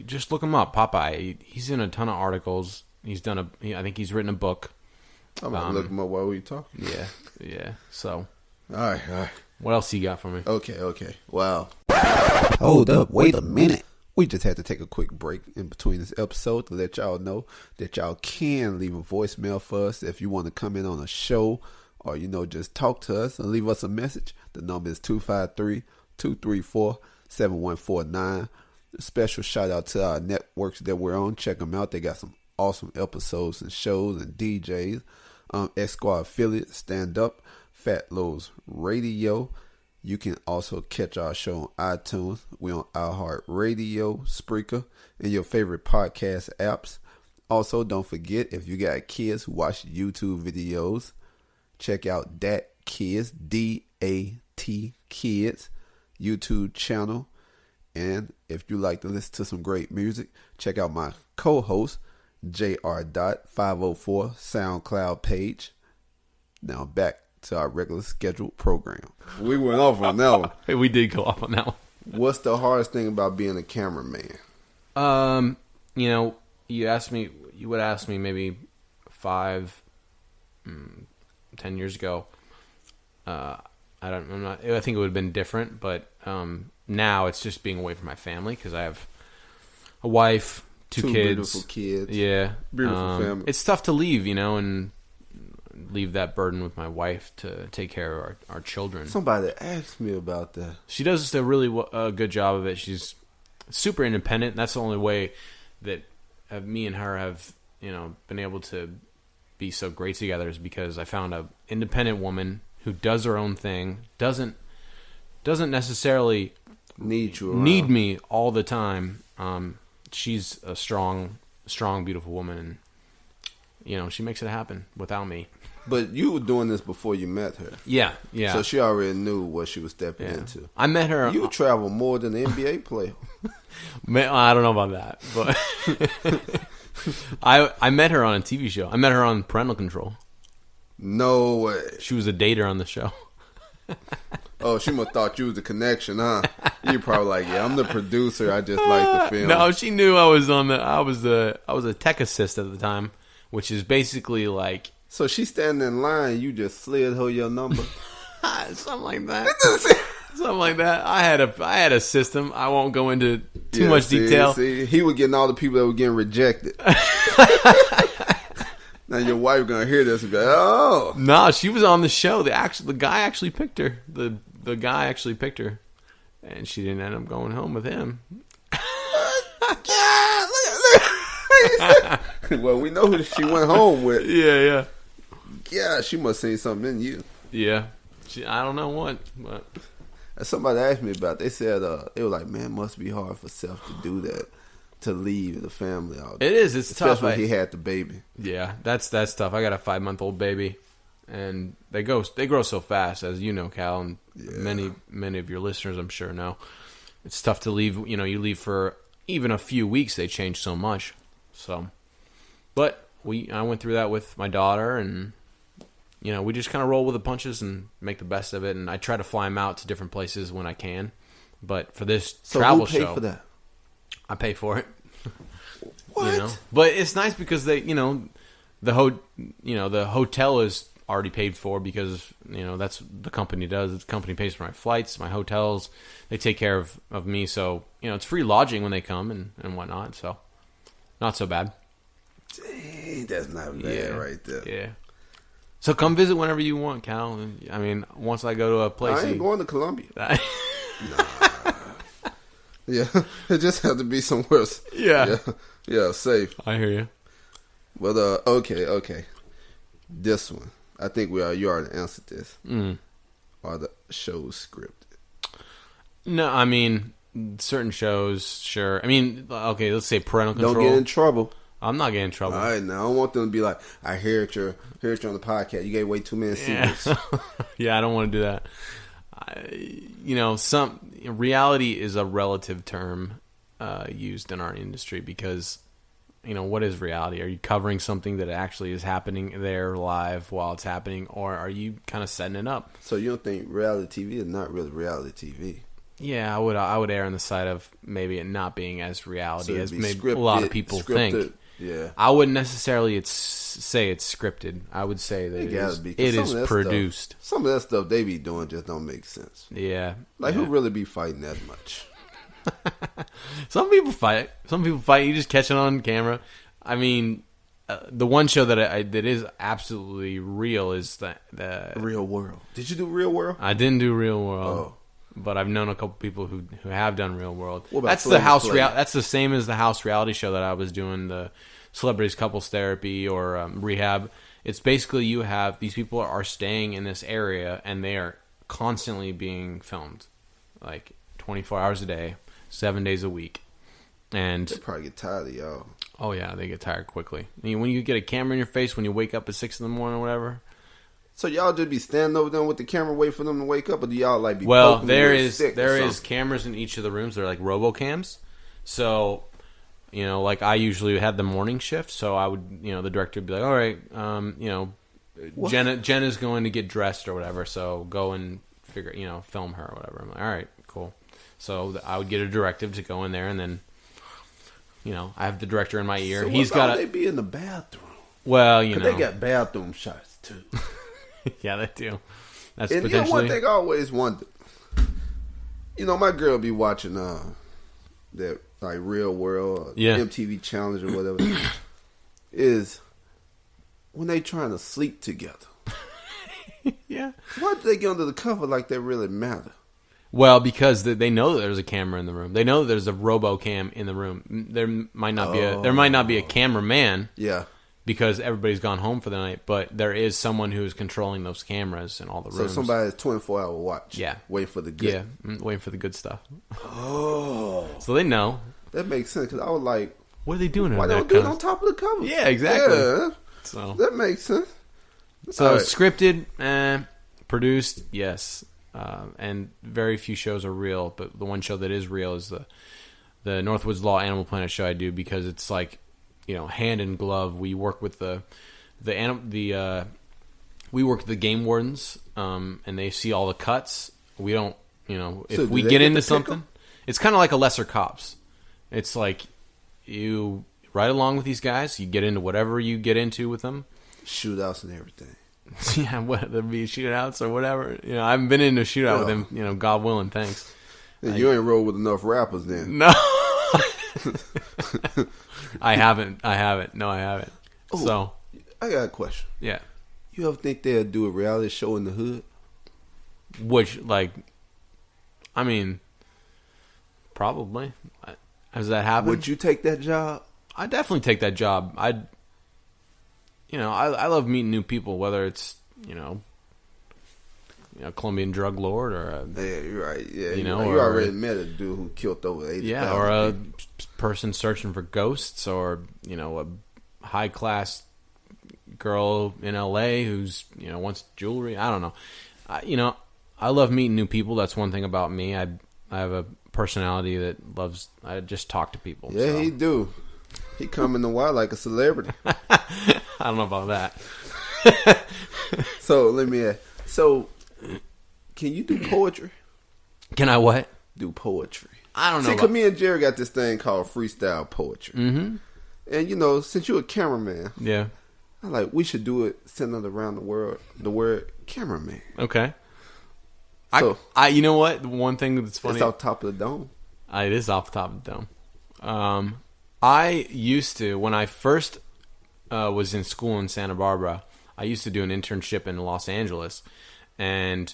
just look him up, Popeye. He's in a ton of articles. He's done I think he's written a book. I'm gonna look him up while we talk. Yeah. So, all right. What else you got for me? Okay. Wow. Hold up. Wait a minute. We just had to take a quick break in between this episode to let y'all know that y'all can leave a voicemail for us if you want to come in on a show or just talk to us and leave us a message. The number is 253-234-7149. Special shout out to our networks that we're on. Check them out. They got some awesome episodes and shows and DJs. X Squad affiliate, Stand Up, Fat Lulz Radio. You can also catch our show on iTunes. We're on iHeartRadio, Spreaker, and your favorite podcast apps. Also, don't forget, if you got kids who watch YouTube videos, check out Dat Kids, D-A-T Kids, YouTube channel. And if you like to listen to some great music, check out my co-host, JR.504 SoundCloud page. Now back to our regular scheduled program. We went off on that one. We did go off on that one. What's the hardest thing about being a cameraman? You would ask me maybe 10 years ago. I think it would have been different, but now it's just being away from my family because I have a wife, two kids. Beautiful kids. Yeah. Beautiful family. It's tough to leave, and leave that burden with my wife to take care of our children. Somebody asked me about that. She does a really good job of it. She's super independent. That's the only way that me and her have, been able to be so great together is because I found a independent woman who does her own thing, doesn't necessarily need me all the time. She's a strong, beautiful woman, and she makes it happen without me. But you were doing this before you met her. Yeah. So she already knew what she was stepping into. I met her. You travel more than an NBA player. I don't know about that, but I met her on a TV show. I met her on Parental Control. No way. She was a dater on the show. Oh, she must have thought you was the connection, huh? You probably like, yeah, I'm the producer. I just like the film. No, she knew I was I was a tech assist at the time, which is basically like. So she standing in line, you just slid her your number. Something like that. Something like that. I had a system. I won't go into too much detail. See, he was getting all the people that were getting rejected. Now your wife gonna hear this and be like, oh. No, she was on the show. The guy actually picked her. The guy actually picked her, and she didn't end up going home with him. Well, we know who she went home with. Yeah. Yeah, she must have seen something in you. Yeah. I don't know what, but somebody asked me about it. They said they were like, man, it must be hard for Seth to do that, to leave the family out. It is. It's especially tough. When he had the baby. Yeah, that's tough. I got a 5-month-old baby, and they grow so fast, as you know, Cal, and many of your listeners, I'm sure, know. It's tough to leave. You leave for even a few weeks. They change so much. So, but I went through that with my daughter, and we just kind of roll with the punches and make the best of it. And I try to fly them out to different places when I can. But for this travel who paid show, for that? I pay for it. What? But it's nice because they, the hotel is already paid for because that's the company does. The company pays for my flights, my hotels. They take care of me, so it's free lodging when they come and whatnot. So not so bad. Dang, that's not bad right there. Yeah. So come visit whenever you want, Cal. I mean, once I go to a place, I ain't going to Colombia. Nah. Yeah, it just had to be somewhere. Yeah, safe. I hear you. But okay. This one, I think you already answered this. Are the shows scripted? No, I mean certain shows, sure. I mean, okay, let's say Parental Control. Don't get in trouble. I'm not getting in trouble. All right, now I don't want them to be like, I hear it you're on the podcast. You gave away too many secrets. Yeah, I don't want to do that. Some reality is a relative term used in our industry because, what is reality? Are you covering something that actually is happening there live while it's happening, or are you kind of setting it up? So you don't think reality TV is not really reality TV? Yeah, I would err on the side of maybe it not being as reality as maybe a lot of people think. Yeah, I wouldn't necessarily say it's scripted. I would say that it is produced. Some of that stuff they be doing just don't make sense. Yeah, who really be fighting that much? Some people fight. You just catch it on camera. I mean, the one show that is absolutely real is the Real World. Did you do Real World? I didn't do Real World. But I've known a couple people who have done Real World. That's the house reality. That's the same as the house reality show that I was doing, the Celebrities Couples Therapy or Rehab. It's basically you have these people are staying in this area and they are constantly being filmed, like 24 hours a day, 7 days a week. And they probably get tired of y'all. Oh yeah, they get tired quickly. I mean, when you get a camera in your face when you wake up at 6 in the morning or whatever. So y'all just be standing over them with the camera, wait for them to wake up, or do y'all like be? Well, there is cameras in each of the rooms. They're like RoboCams. So, like I usually had the morning shift, so I would, the director would be like, all right, Jenna's going to get dressed or whatever, so go and film her or whatever. I'm like, all right, cool. So I would get a directive to go in there, and then, I have the director in my ear. So he's got they be in the bathroom. Well, they got bathroom shots too. Yeah, they do. That's and potentially one thing I always wondered. My girl be watching that like Real World, or Yeah. MTV Challenge or whatever, is when they trying to sleep together. Yeah. Why do they get under the cover like that really matter? Well, because they know that there's a camera in the room. They know that there's a RoboCam in the room. There might not be a cameraman. Yeah. Because everybody's gone home for the night, but there is someone who is controlling those cameras in all the rooms. So somebody's 24-hour watch. Yeah. Waiting for the good. Yeah, waiting for the good stuff. Oh. So they know. That makes sense, because I was like, what are they doing? Why they don't do it on top of the cover? Yeah, exactly. Yeah. So that makes sense. So scripted, produced, yes. And very few shows are real, but the one show that is real is the Northwoods Law Animal Planet show I do, because it's like, hand in glove. We work with we work with the game wardens, and they see all the cuts. We don't, if So we do they get get into to pick something, 'em? it's kind of like a lesser cops. It's like you ride along with these guys, you get into whatever you get into with them. Shootouts and everything. Yeah, whether it be shootouts or whatever. I haven't been in a shootout with him, God willing, thanks. You ain't rolled with enough rappers then. No. I haven't. No, I haven't. Ooh, so I got a question. Yeah. You ever think they'll do a reality show in the hood? Which, probably. Has that happened? Would you take that job? I'd definitely take that job. I love meeting new people, whether it's, a Colombian drug lord or yeah, you're right. Yeah, you already met a dude who killed over 80,000. Yeah, or a person searching for ghosts, or a high class girl in LA who's wants jewelry. I don't know. I love meeting new people. That's one thing about me. I have a personality that loves. I just talk to people. Yeah, so. he do. He come in the wild like a celebrity. I don't know about that. So let me ask. So, can you do poetry? Can I what? Do poetry. I don't know. See, because me and Jerry got this thing called freestyle poetry. Mm-hmm. And, since you're a cameraman, yeah, I'm like, we should do it centered around the word cameraman. Okay. So, you know what? One thing that's funny. It's off top of the dome. It is off the top of the dome. I used to, when I first was in school in Santa Barbara, I used to do an internship in Los Angeles, and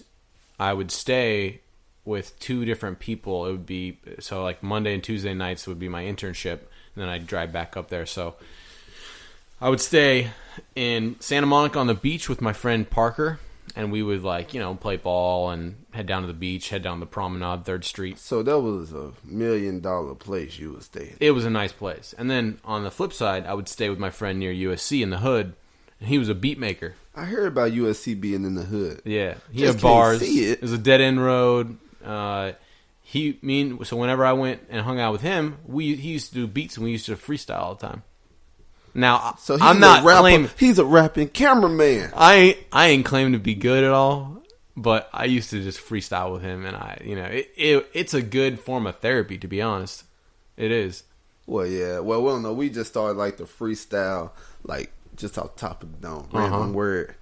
I would stay with two different people. It would be, so like Monday and Tuesday nights would be my internship, and then I'd drive back up there. So I would stay in Santa Monica on the beach with my friend Parker, and we would play ball and head down to the beach, head down the promenade, 3rd Street. So that was $1 million place you would stay in. It was a nice place. And then on the flip side, I would stay with my friend near USC in the hood, and he was a beat maker. I heard about USC being in the hood. Yeah, he Just had bars. can't see it. It was a dead end road. So whenever I went and hung out with him, he used to do beats, and we used to freestyle all the time. Now, so I'm not claiming he's a rapping cameraman. I ain't claiming to be good at all, but I used to just freestyle with him, and it's a good form of therapy, to be honest. It is. Well, yeah. Well, we don't know. We just started the freestyle, just off top of the dome. Random word.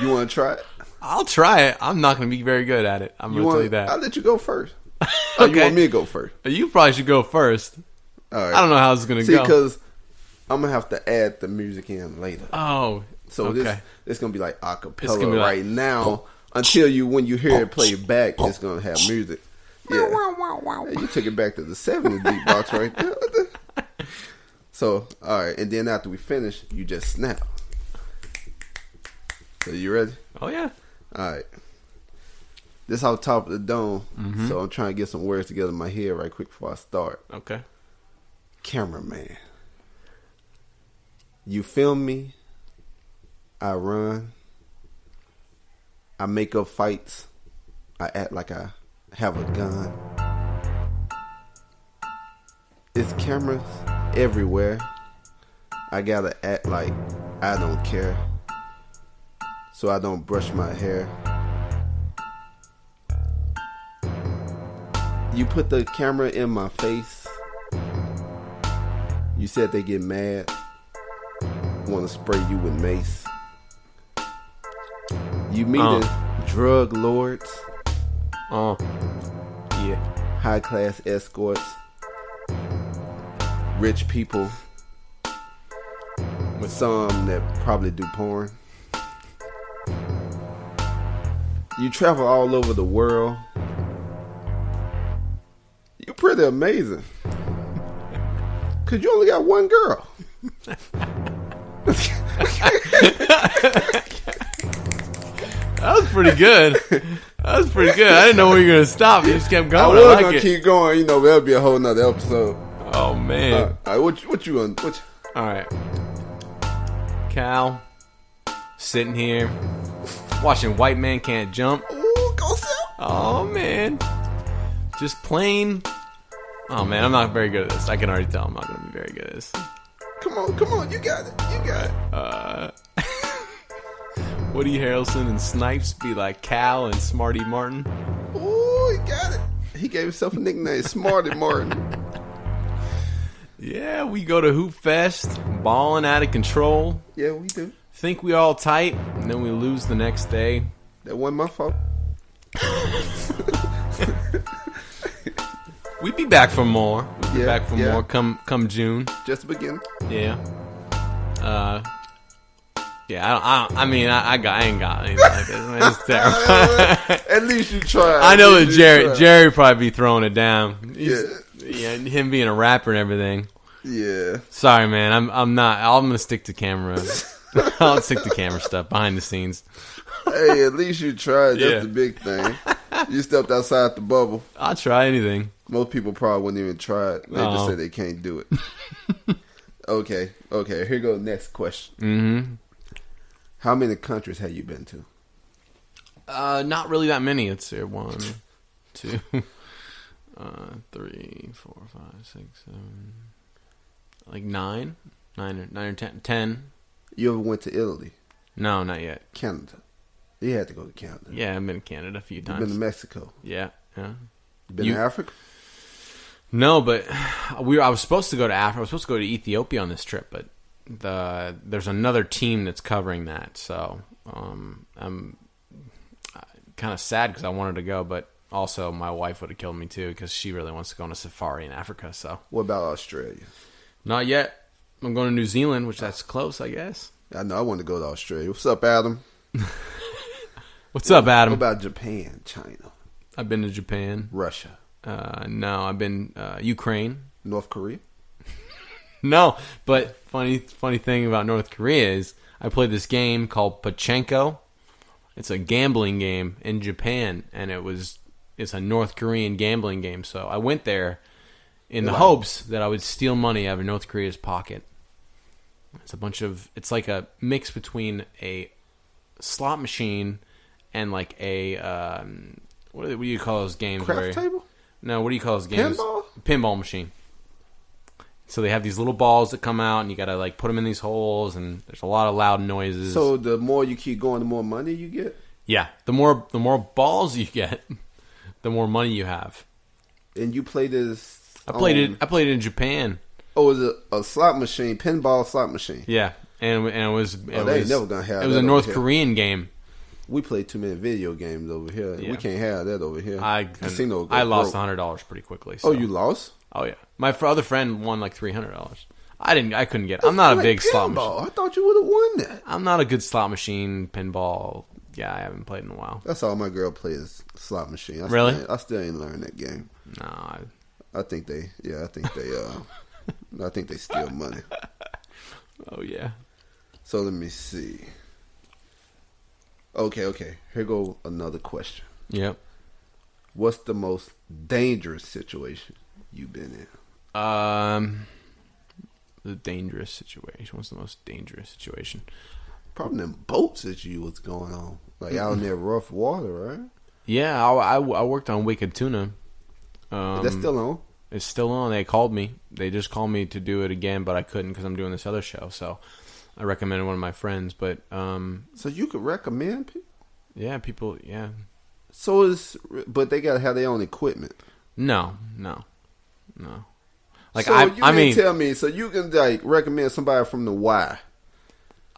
You want to try it? I'll try it. I'm not going to be very good at it. I'm going to tell you that. I'll let you go first. Okay. You want me to go first? You probably should go first. All right. I don't know how this is going to go. See, because I'm going to have to add the music in later. Oh, so okay. This going to be like a cappella right now. Until when you hear it play back, it's going to have music. Yeah. Hey, you took it back to the 70s beatbox right there. So, all right. And then after we finish, you just snap. So, you ready? Oh, yeah. All right. This off top of the dome. Mm-hmm. So, I'm trying to get some words together in my head right quick before I start. Okay. Cameraman. You film me. I run. I make up fights. I act like I have a gun. It's cameras everywhere. I gotta act like I don't care, so I don't brush my hair. You put the camera in my face. You said they get mad, wanna spray you with mace. You meeting drug lords. Yeah. High class escorts. rich people, with some that probably do porn. You travel all over the world. You're pretty amazing. Cause you only got one girl. That was pretty good. I didn't know where you were gonna stop. You just kept going. I was gonna keep going. You know, that'll be a whole nother episode. Oh man. All right, what you gonna? All right. Cal, sitting here, watching White Man Can't Jump. Ooh, go Seth. Oh man. Just plain. Oh man, I'm not very good at this. I can already tell I'm not gonna be very good at this. Come on, you got it. Woody Harrelson and Snipes be like Cal and Smarty Martin. Ooh, he got it. He gave himself a nickname, Smarty Martin. Yeah, we go to Hoop Fest, balling out of control. Yeah, we do. Think we all tight, and then we lose the next day. That wasn't my fault. We'd be back for more. More come June. Just the beginning. Yeah. Yeah, I ain't got anything like this. Man, it's terrible. At least you tried. I know that Jerry probably be throwing it down. Yeah, him being a rapper and everything. Yeah. Sorry, man. I'm not. I'm gonna stick to camera. I'll stick to camera stuff behind the scenes. Hey, at least you tried. That's the big thing. You stepped outside the bubble. I'll try anything. Most people probably wouldn't even try it. They just say they can't do it. Okay. Here goes the next question. Mm-hmm. How many countries have you been to? Not really that many. It's 1, 2, 3, 4, 5, 6, 7, like 9 or 10. You ever went to Italy? No, not yet. Canada. You had to go to Canada. Yeah, I've been to Canada a few times. You've been to Mexico. Yeah. You been to Africa? No, but I was supposed to go to Africa. I was supposed to go to Ethiopia on this trip, but there's another team that's covering that. So I'm kind of sad because I wanted to go, but also my wife would have killed me too because she really wants to go on a safari in Africa. So what about Australia? Not yet. I'm going to New Zealand, which that's close, I guess. I know. I want to go to Australia. What's up, Adam? What's up, Adam? What about Japan, China? I've been to Japan. Russia? No, I've been Ukraine. North Korea? No, but funny thing about North Korea is I played this game called Pachinko. It's a gambling game in Japan, and it's a North Korean gambling game. So I went there in the hopes that I would steal money out of North Korea's pocket. It's like a mix between a slot machine and like a what do you call those games? Craft table? No, what do you call those games? Pinball? Pinball machine. So they have these little balls that come out, and you gotta like put them in these holes, and there's a lot of loud noises. So the more you keep going, the more money you get. Yeah, the more balls you get, the more money you have. And you play this? I played it in Japan. Oh, it was a slot machine, pinball slot machine. Yeah, and it was. They ain't never gonna have. It was that a North here. Korean game. We play too many video games over here. Yeah. We can't have that over here. I lost $100 pretty quickly. So. Oh, you lost? Oh yeah, my other friend won like $300. I couldn't get. I'm not a big slot machine. I thought you would have won that. I'm not a good slot machine pinball. Yeah, I haven't played in a while. That's all my girl plays, slot machine. I still ain't learned that game. No, I think they steal money. Oh yeah. So let me see. Okay. Here go another question. Yep. What's the most dangerous situation you've been in? The dangerous situation. What's the most dangerous situation? Probably them boats that you was going on, like out in that rough water, right? Yeah, I worked on Wicked Tuna. Is that still on? It's still on. They called me. They just called me to do it again, but I couldn't because I'm doing this other show. So I recommended one of my friends, but so you could recommend people? Yeah, people. Yeah. So but they gotta have their own equipment. No. Like so I mean, tell me. So you can like recommend somebody from the Y.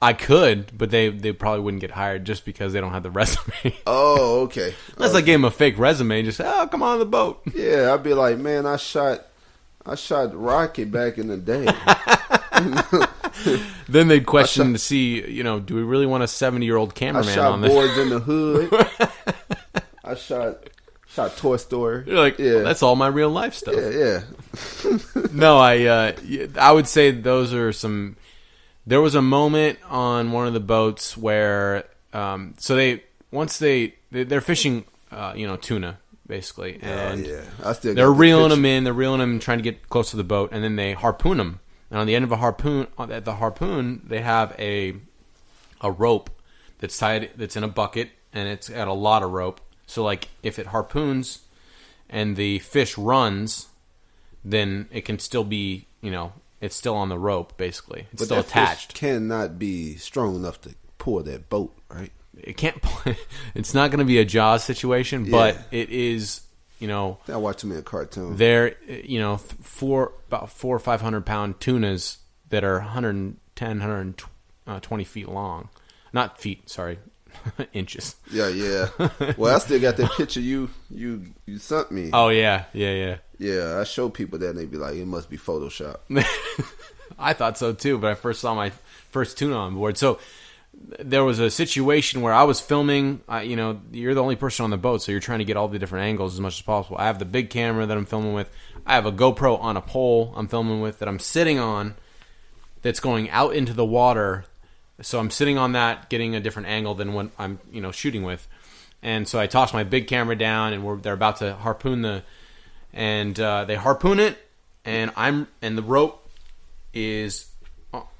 I could, but they probably wouldn't get hired just because they don't have the resume. Oh, okay. Unless I gave them a fake resume, just say, "Oh, come on the boat." Yeah, I'd be like, man, I shot I shot Rocky back in the day. Then they'd question to see, do we really want a 70-year-old cameraman on this? I shot Boys in the Hood. I shot Toy Story. You're like, yeah, that's all my real life stuff. Yeah. No, I would say those are some. There was a moment on one of the boats where, they're fishing, tuna basically, and they're reeling them in. They're reeling them, trying to get close to the boat, and then they harpoon them. And on the end of the harpoon, they have a rope that's tied. That's in a bucket, and it's got a lot of rope. So, like, if it harpoons and the fish runs, then it can still be, it's still on the rope, basically. It's still attached. Fish cannot be strong enough to pull that boat, right? It can't. It's not going to be a Jaws situation, but it is, I watch them in a cartoon. They're, about 400 or 500 pound tunas that are 110, 120 feet long. Not feet, sorry. Inches. Yeah. Well, I still got that picture you sent me. Oh, yeah. Yeah, I show people that and they be like, it must be Photoshop. I thought so too, but I first saw my first tuna on board. So there was a situation where I was filming. You're the only person on the boat, so you're trying to get all the different angles as much as possible. I have the big camera that I'm filming with. I have a GoPro on a pole I'm filming with that I'm sitting on that's going out into the water. So I'm sitting on that, getting a different angle than what I'm, shooting with. And so I toss my big camera down, and they're about to harpoon they harpoon it, and the rope is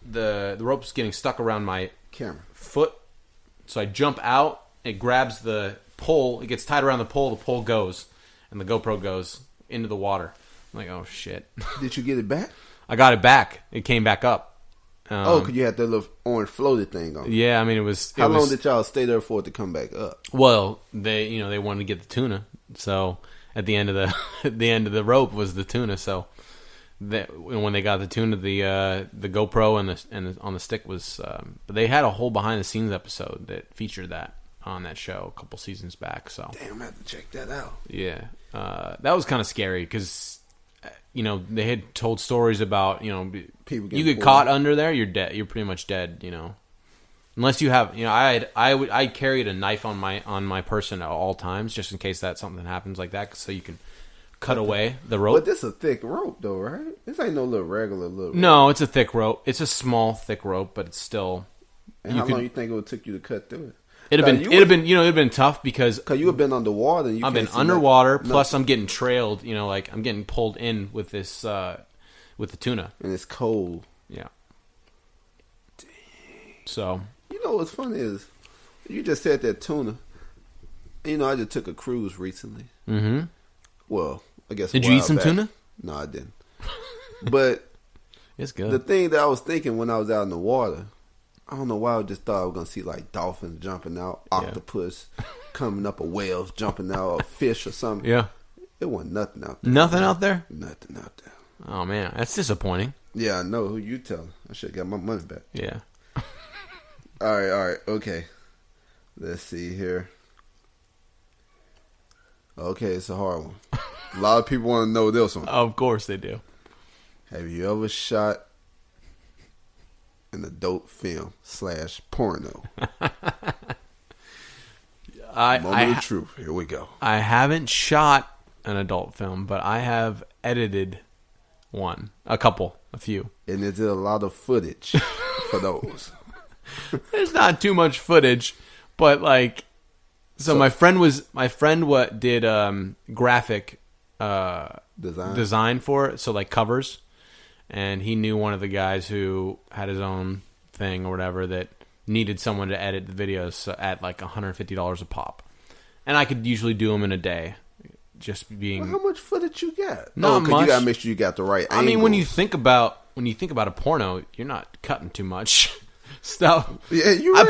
the rope's getting stuck around my camera foot. So I jump out, it grabs the pole, it gets tied around the pole goes, and the GoPro goes into the water. I'm like, oh shit. Did you get it back? I got it back. It came back up. Because you had that little orange floated thing on. Yeah, I mean, it was... How long did y'all stay there for it to come back up? Well, they wanted to get the tuna. So, at the end of the rope was the tuna. So, when they got the tuna, the GoPro and on the stick was... but they had a whole behind-the-scenes episode that featured that on that show a couple seasons back. So, damn, I have to check that out. Yeah. That was kind of scary because... they had told stories about, people you get caught under there, you're dead. You're pretty much dead, Unless you have, I carried a knife on my person at all times, just in case that something happens like that, so you can cut away the rope. But this is a thick rope, though, right? This ain't no regular rope. No, it's a thick rope. It's a small, thick rope, but it's still. And how long you think it would take you to cut through it? It'd have been tough because you have been underwater. I've been underwater. Plus, I'm getting trailed. I'm getting pulled in with this with the tuna, and it's cold. Yeah. Dang. So what's funny is you just said that tuna. I just took a cruise recently. Mm-hmm. Well, I guess. Did you eat some tuna? No, I didn't. But it's good. The thing that I was thinking when I was out in the water. I don't know why I just thought I was going to see like dolphins jumping out, octopus coming up, a whales jumping out, a fish or something. Yeah. It wasn't nothing out there. Nothing out there? Nothing out there. Oh, man. That's disappointing. Yeah, I know. Who you telling? I should have got my money back. Yeah. All right. Okay. Let's see here. Okay, it's a hard one. A lot of people want to know this one. Of course they do. Have you ever shot an adult film / porno? Moment of truth. Here we go. I haven't shot an adult film, but I have edited one. A few. And is there a lot of footage for those? There's not too much footage, but like, so my friend did graphic design for it, so like covers. And he knew one of the guys who had his own thing or whatever that needed someone to edit the videos at like $150 a pop. And I could usually do them in a day. Just being... Well, how much footage you got? Not much. You got to make sure you got the right angles. I mean, when you think about a porno, you're not cutting too much stuff. Yeah, I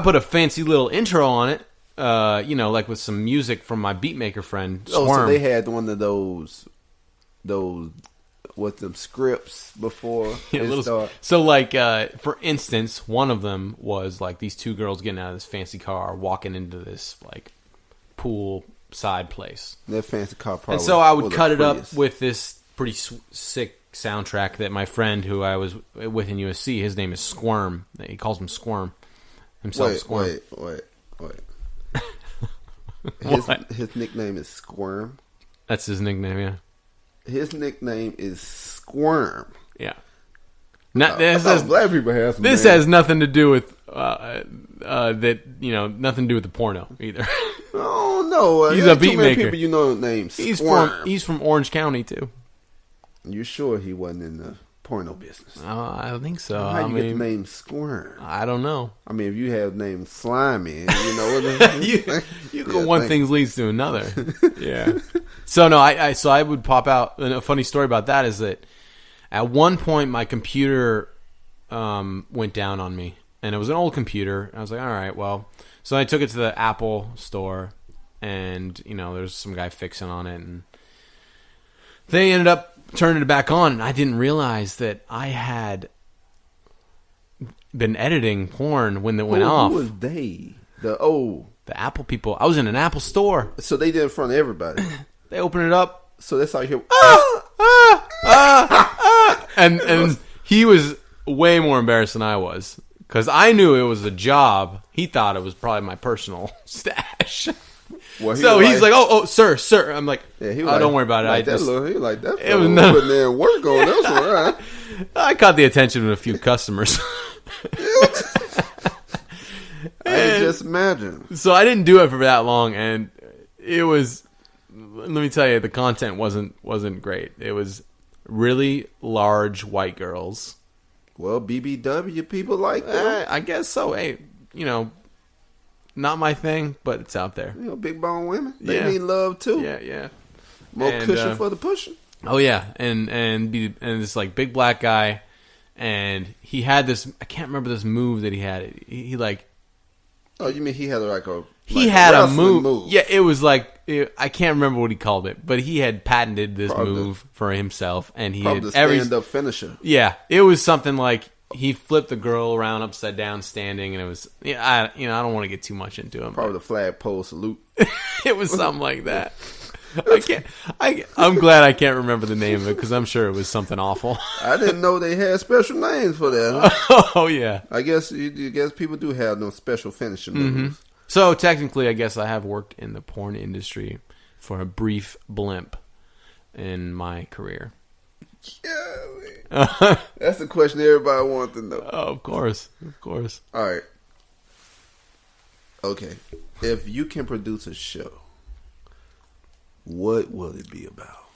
put a fancy little intro on it, like with some music from my beatmaker friend, Swarm. Oh, so they had one of those with them scripts before it started. So like for instance, one of them was like these two girls getting out of this fancy car walking into this like pool side place. That fancy car probably. And so I would cut it up with this pretty sick soundtrack that my friend who I was with in USC, his name is Squirm. He calls him Squirm. Himself Squirm. Wait. What? His nickname is Squirm. That's his nickname, yeah. His nickname is Squirm. Yeah. Black people have some this names. has nothing to do with nothing to do with the porno either. Oh no, he's a beat maker. People you know named Squirm. He's from Orange County too. You sure he wasn't in the porno business? I don't think so. How you get the name Squirm? I don't know. I mean, if you have the name Slimy, you know what one thing leads to another. Yeah. So no, I would pop out. And a funny story about that is that at one point my computer went down on me, and it was an old computer. I was like, all right, well, so I took it to the Apple store, and there's some guy fixing on it, and they ended up turning it back on, and I didn't realize that I had been editing porn when it went off. Who was they? The Apple people. I was in an Apple store. So they did it in front of everybody. They opened it up. So that's how you hear. And he was way more embarrassed than I was, because I knew it was a job. He thought it was probably my personal stash. Well, so he's like, oh, sir. I'm like, yeah, don't worry about it. He was like, that it was putting there work on this one, right? I caught the attention of a few customers. I just imagine. So I didn't do it for that long, and it was. Let me tell you, the content wasn't great. It was really large white girls. Well, BBW people like that. I guess so. Hey, not my thing, but it's out there. Big bone women. They need love too. Yeah. More cushion for the pushing. Oh yeah, and this like big black guy, and he had this. I can't remember this move that he had. He like. Oh, you mean he had a move? Yeah, it was like I can't remember what he called it, but he had patented this move for himself, and he had the stand-up finisher. Yeah, it was something like he flipped the girl around upside down, standing, and it was I don't want to get too much into him. Probably the flagpole salute. It was something like that. I'm glad I can't remember the name of it, because I'm sure it was something awful. I didn't know they had special names for that. Huh? Oh yeah. I guess people do have no special finishing moves. Mm-hmm. So technically, I guess I have worked in the porn industry for a brief blimp in my career. Yeah, that's the question everybody wants to know. Oh, of course. All right. Okay. If you can produce a show, what will it be about?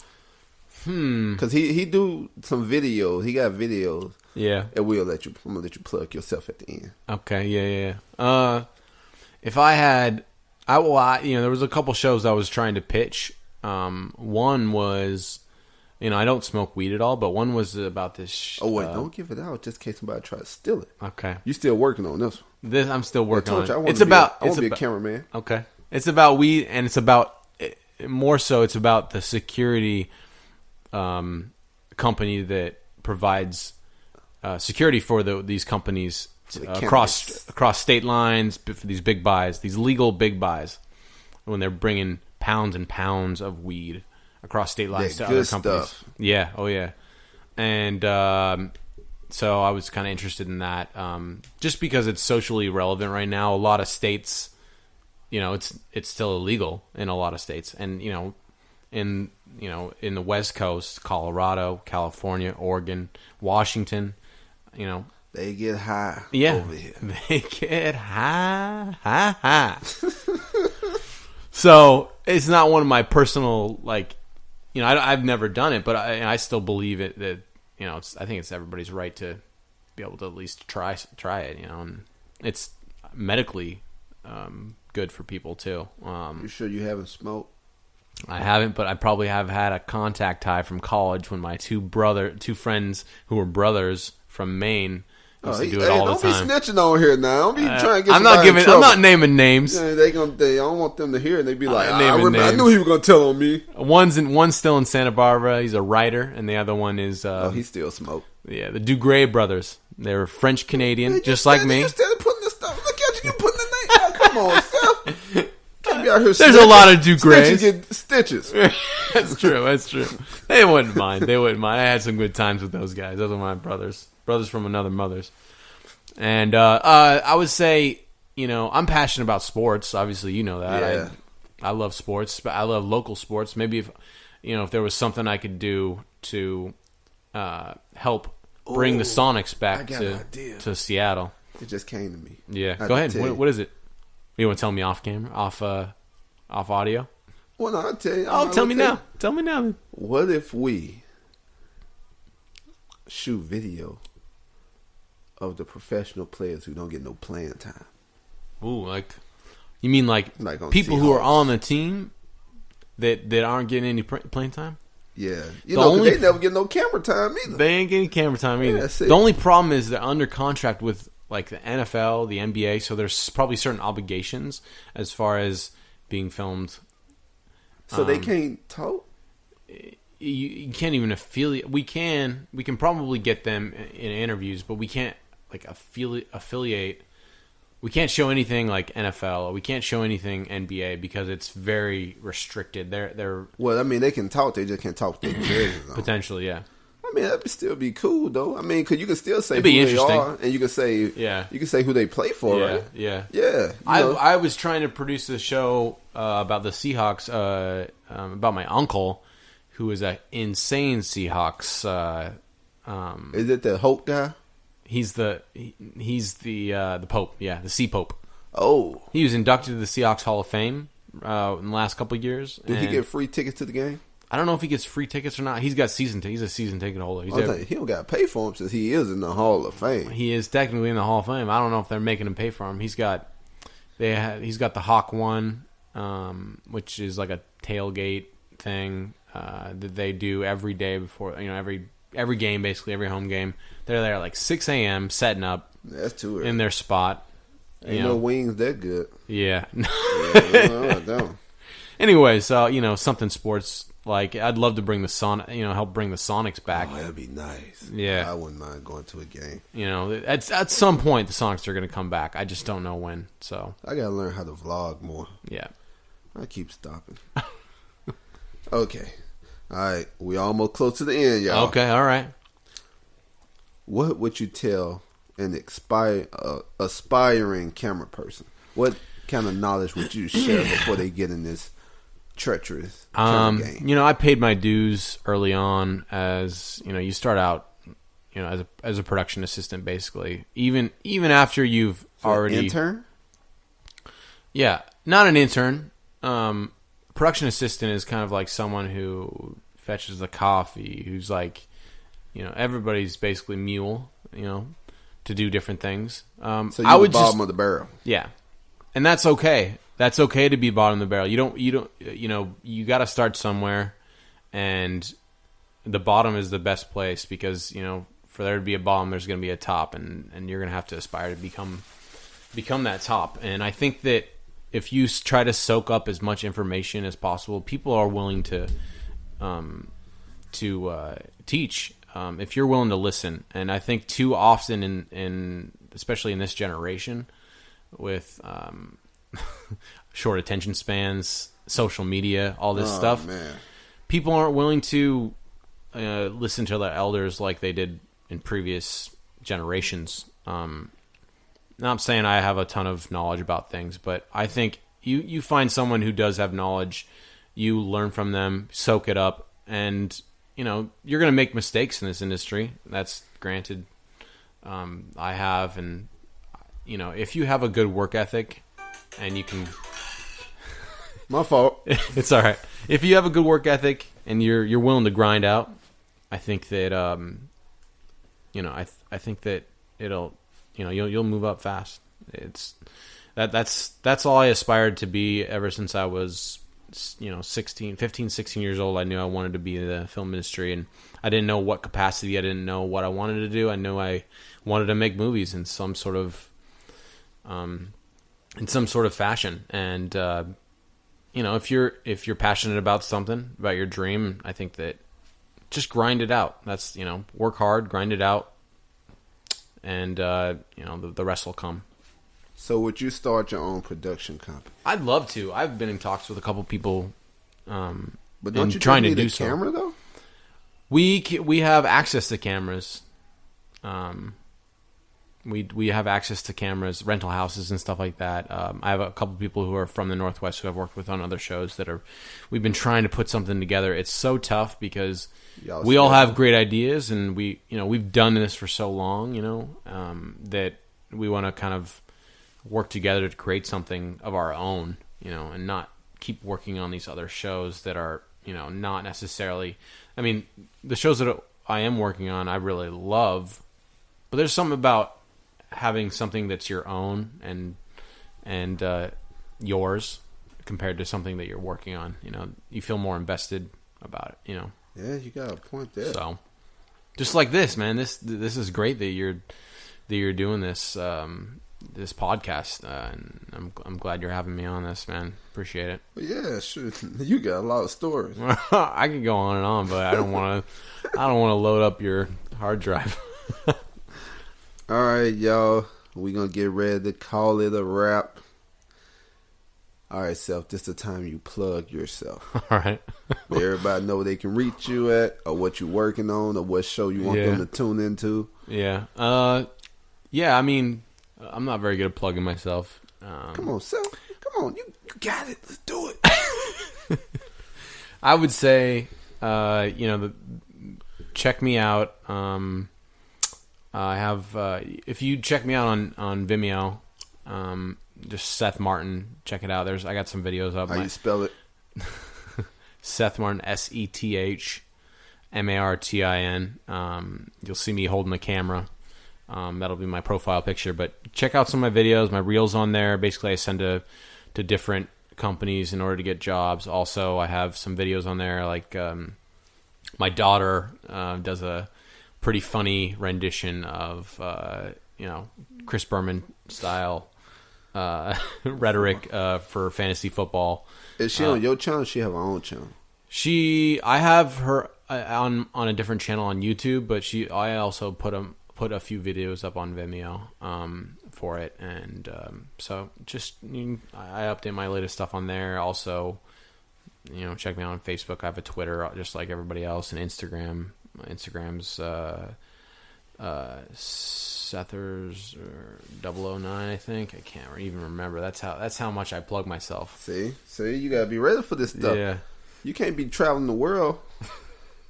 Because he do some videos. He got videos. Yeah. And I'm gonna let you plug yourself at the end. Okay. Yeah. If I had, there was a couple shows I was trying to pitch. One was, I don't smoke weed at all, but one was about this. Oh wait, don't give it out just in case somebody try to steal it. Okay. You still working on this one? I'm still working on it. I want to be a cameraman. Okay. It's about weed, and it's about more so. It's about the security company that provides security for these companies. Across state lines for these big buys, these legal big buys, when they're bringing pounds and pounds of weed across state lines to other companies. Stuff. Yeah, oh yeah, and so I was kind of interested in that, just because it's socially relevant right now. A lot of states, it's still illegal in a lot of states, and in the West Coast, Colorado, California, Oregon, Washington, They get high over here. They get high. So it's not one of my personal, I've never done it, but I still believe it that, I think it's everybody's right to be able to at least try it, and it's medically good for people too. You sure you haven't smoked? I haven't, but I probably have had a contact high from college when my two friends who were brothers from Maine used to do it all the time. Don't be snitching on here now. Don't be trying to get I'm not naming names. Yeah, I don't want them to hear it. And they be like, I knew he was going to tell on me. One's still in Santa Barbara. He's a writer, and the other one is he still smoke. Yeah, the Dugray brothers. They're French Canadian, just like me. You still putting this stuff. Look at you putting the name. Oh, come on, Seth. Can't be out here. There's a lot of Dugrays. Get stitches. That's true. That's true. They wouldn't mind. I had some good times with those guys. Those are my brothers from another mother's. And I would say, I'm passionate about sports. Obviously, you know that. Yeah. I love sports, but I love local sports. Maybe if there was something I could do to help bring the Sonics back to Seattle. It just came to me. Yeah, go ahead. What is it? You want to tell me off camera, off audio? Well, no, I'll tell you. Tell me now. Tell me now. What if we shoot video of the professional players who don't get no playing time? Ooh, you mean like people who are on the team that aren't getting any playing time? Yeah, they never get no camera time either. They ain't getting camera time either. Yeah, the only problem is they're under contract with like the NFL, the NBA, so there's probably certain obligations as far as being filmed. So they can't talk? You can't even affiliate. We can probably get them in interviews, but we can't affiliate. We can't show anything like NFL, or we can't show anything NBA because it's very restricted. They're well, I mean, they can talk. They just can't talk with their jerseys on. Potentially, yeah. I mean, that'd still be cool, though. I mean, because you can still say who they are, and you can say who they play for, right? Yeah. I was trying to produce a show about the Seahawks, about my uncle, who is an insane Seahawks. Is it the Hope guy? He's the Pope, the Sea Pope. Oh, he was inducted to the Seahawks Hall of Fame in the last couple of years. Did he get free tickets to the game? I don't know if he gets free tickets or not. He's got he's a season ticket holder. He don't got to pay for him since he is in the Hall of Fame. He is technically in the Hall of Fame. I don't know if they're making him pay for him. He's got the Hawk One, which is like a tailgate thing that they do every day before every game, basically every home game. They're there at like 6 a.m. setting up. That's too early. In their spot. Ain't no wings that good. Yeah. I don't. Anyway, so something sports. Like, I'd love to bring help bring the Sonics back. Oh, that'd be nice. Yeah. I wouldn't mind going to a game. At some point, the Sonics are going to come back. I just don't know when, so. I got to learn how to vlog more. Yeah. I keep stopping. Okay. All right. We almost close to the end, y'all. Okay, all right. What would you tell an aspiring camera person? What kind of knowledge would you share before they get in this treacherous camera game? I paid my dues early on. As you start out, as a production assistant, basically. Even after you've already intern. Yeah, not an intern. Production assistant is kind of like someone who fetches the coffee. Who's like, everybody's basically mule. To do different things. So you're the bottom of the barrel. Yeah, and that's okay. That's okay to be bottom of the barrel. You got to start somewhere, and the bottom is the best place because for there to be a bottom, there's going to be a top, and you're going to have to aspire to become that top. And I think that if you try to soak up as much information as possible, people are willing to teach. If you're willing to listen, and I think too often in especially in this generation with short attention spans, social media, all this stuff, man. People aren't willing to listen to their elders like they did in previous generations. Not saying I have a ton of knowledge about things, but I think you find someone who does have knowledge, you learn from them, soak it up, and you're going to make mistakes in this industry. That's granted. I have, and if you have a good work ethic, and you can, my fault. It's all right. If you have a good work ethic and you're willing to grind out, I think that I think that it'll you'll move up fast. That's all I aspired to be ever since I was 16 years old. I knew I wanted to be in the film industry, and I didn't know what capacity. I didn't know what I wanted to do. I knew I wanted to make movies in some sort of fashion. And if you're passionate about something, about your dream, I think that just grind it out. That's work hard, grind it out, and the rest will come. So would you start your own production company? I'd love to. I've been in talks with a couple people. But don't you trying to need do a camera though? We have access to cameras. We have access to cameras, rental houses and stuff like that. I have a couple people who are from the Northwest who I've worked with on other shows that are. We've been trying to put something together. It's so tough because we all have great ideas, and we've done this for so long, that we want to kind of work together to create something of our own, and not keep working on these other shows that are, not necessarily. I mean, the shows that I am working on, I really love, but there's something about having something that's your own and yours compared to something that you're working on. You feel more invested about it. Yeah, you got a point there. So, just like this, man, this is great that you're doing this this podcast, and I'm glad you're having me on this, man. Appreciate it. Well, yeah, sure. You got a lot of stories. I can go on and on, but I don't want to load up your hard drive. All right, y'all. We're going to get ready to call it a wrap. All right, Seth, this is the time you plug yourself. All right. Let everybody know where they can reach you at, or what you're working on, or what show you want them to tune into. Yeah. Yeah, I mean, I'm not very good at plugging myself. Come on, Seth. Come on. You got it. Let's do it. I would say, check me out. I have, if you check me out on Vimeo, just Seth Martin, check it out. I got some videos up. How you spell it? Seth Martin, SethMartin. You'll see me holding the camera. That'll be my profile picture. But check out some of my videos, my reels on there. Basically, I send to different companies in order to get jobs. Also, I have some videos on there. Like my daughter does a pretty funny rendition of Chris Berman style rhetoric for fantasy football. Is she on your channel? Or she have her own channel? I have her on a different channel on YouTube, but I also put a few videos up on Vimeo for it, and so just I update my latest stuff on there. Also, check me out on Facebook. I have a Twitter, just like everybody else, and Instagram. Instagram's Sethers 009, I think. I can't even remember. That's how much I plug myself. See, you gotta be ready for this stuff. Yeah, you can't be traveling the world.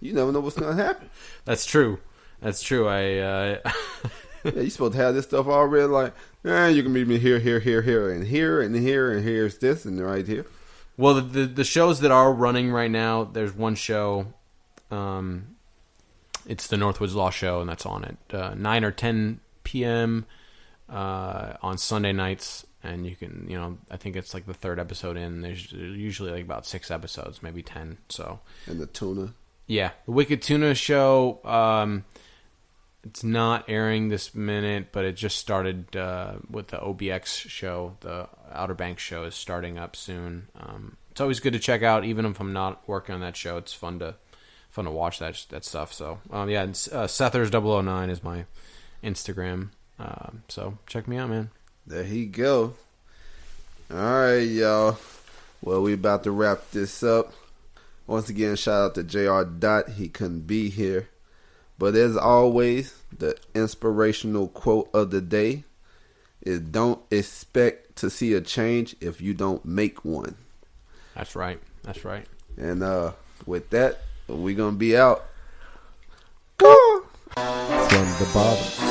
You never know what's gonna happen. That's true. Yeah, you supposed to have this stuff already. Like, you can meet me here, and here, and here's this, and right here. Well, the shows that are running right now, there's one show. It's the Northwoods Law Show, and that's on at 9 or 10 p.m. On Sunday nights. And you can, I think it's like the third episode in. There's usually like about 6 episodes, maybe 10. So. And the Tuna. Yeah, the Wicked Tuna Show. It's not airing this minute, but it just started with the OBX show. The Outer Banks show is starting up soon. It's always good to check out, even if I'm not working on that show. It's fun to watch that stuff. So Sethers 009 is my Instagram. So check me out, man. There he go. All right, y'all. Well, we about to wrap this up. Once again, shout out to JR Dot. He couldn't be here. But as always, the inspirational quote of the day is, don't expect to see a change if you don't make one. That's right. And with that, we're going to be out. Go! From the bottom.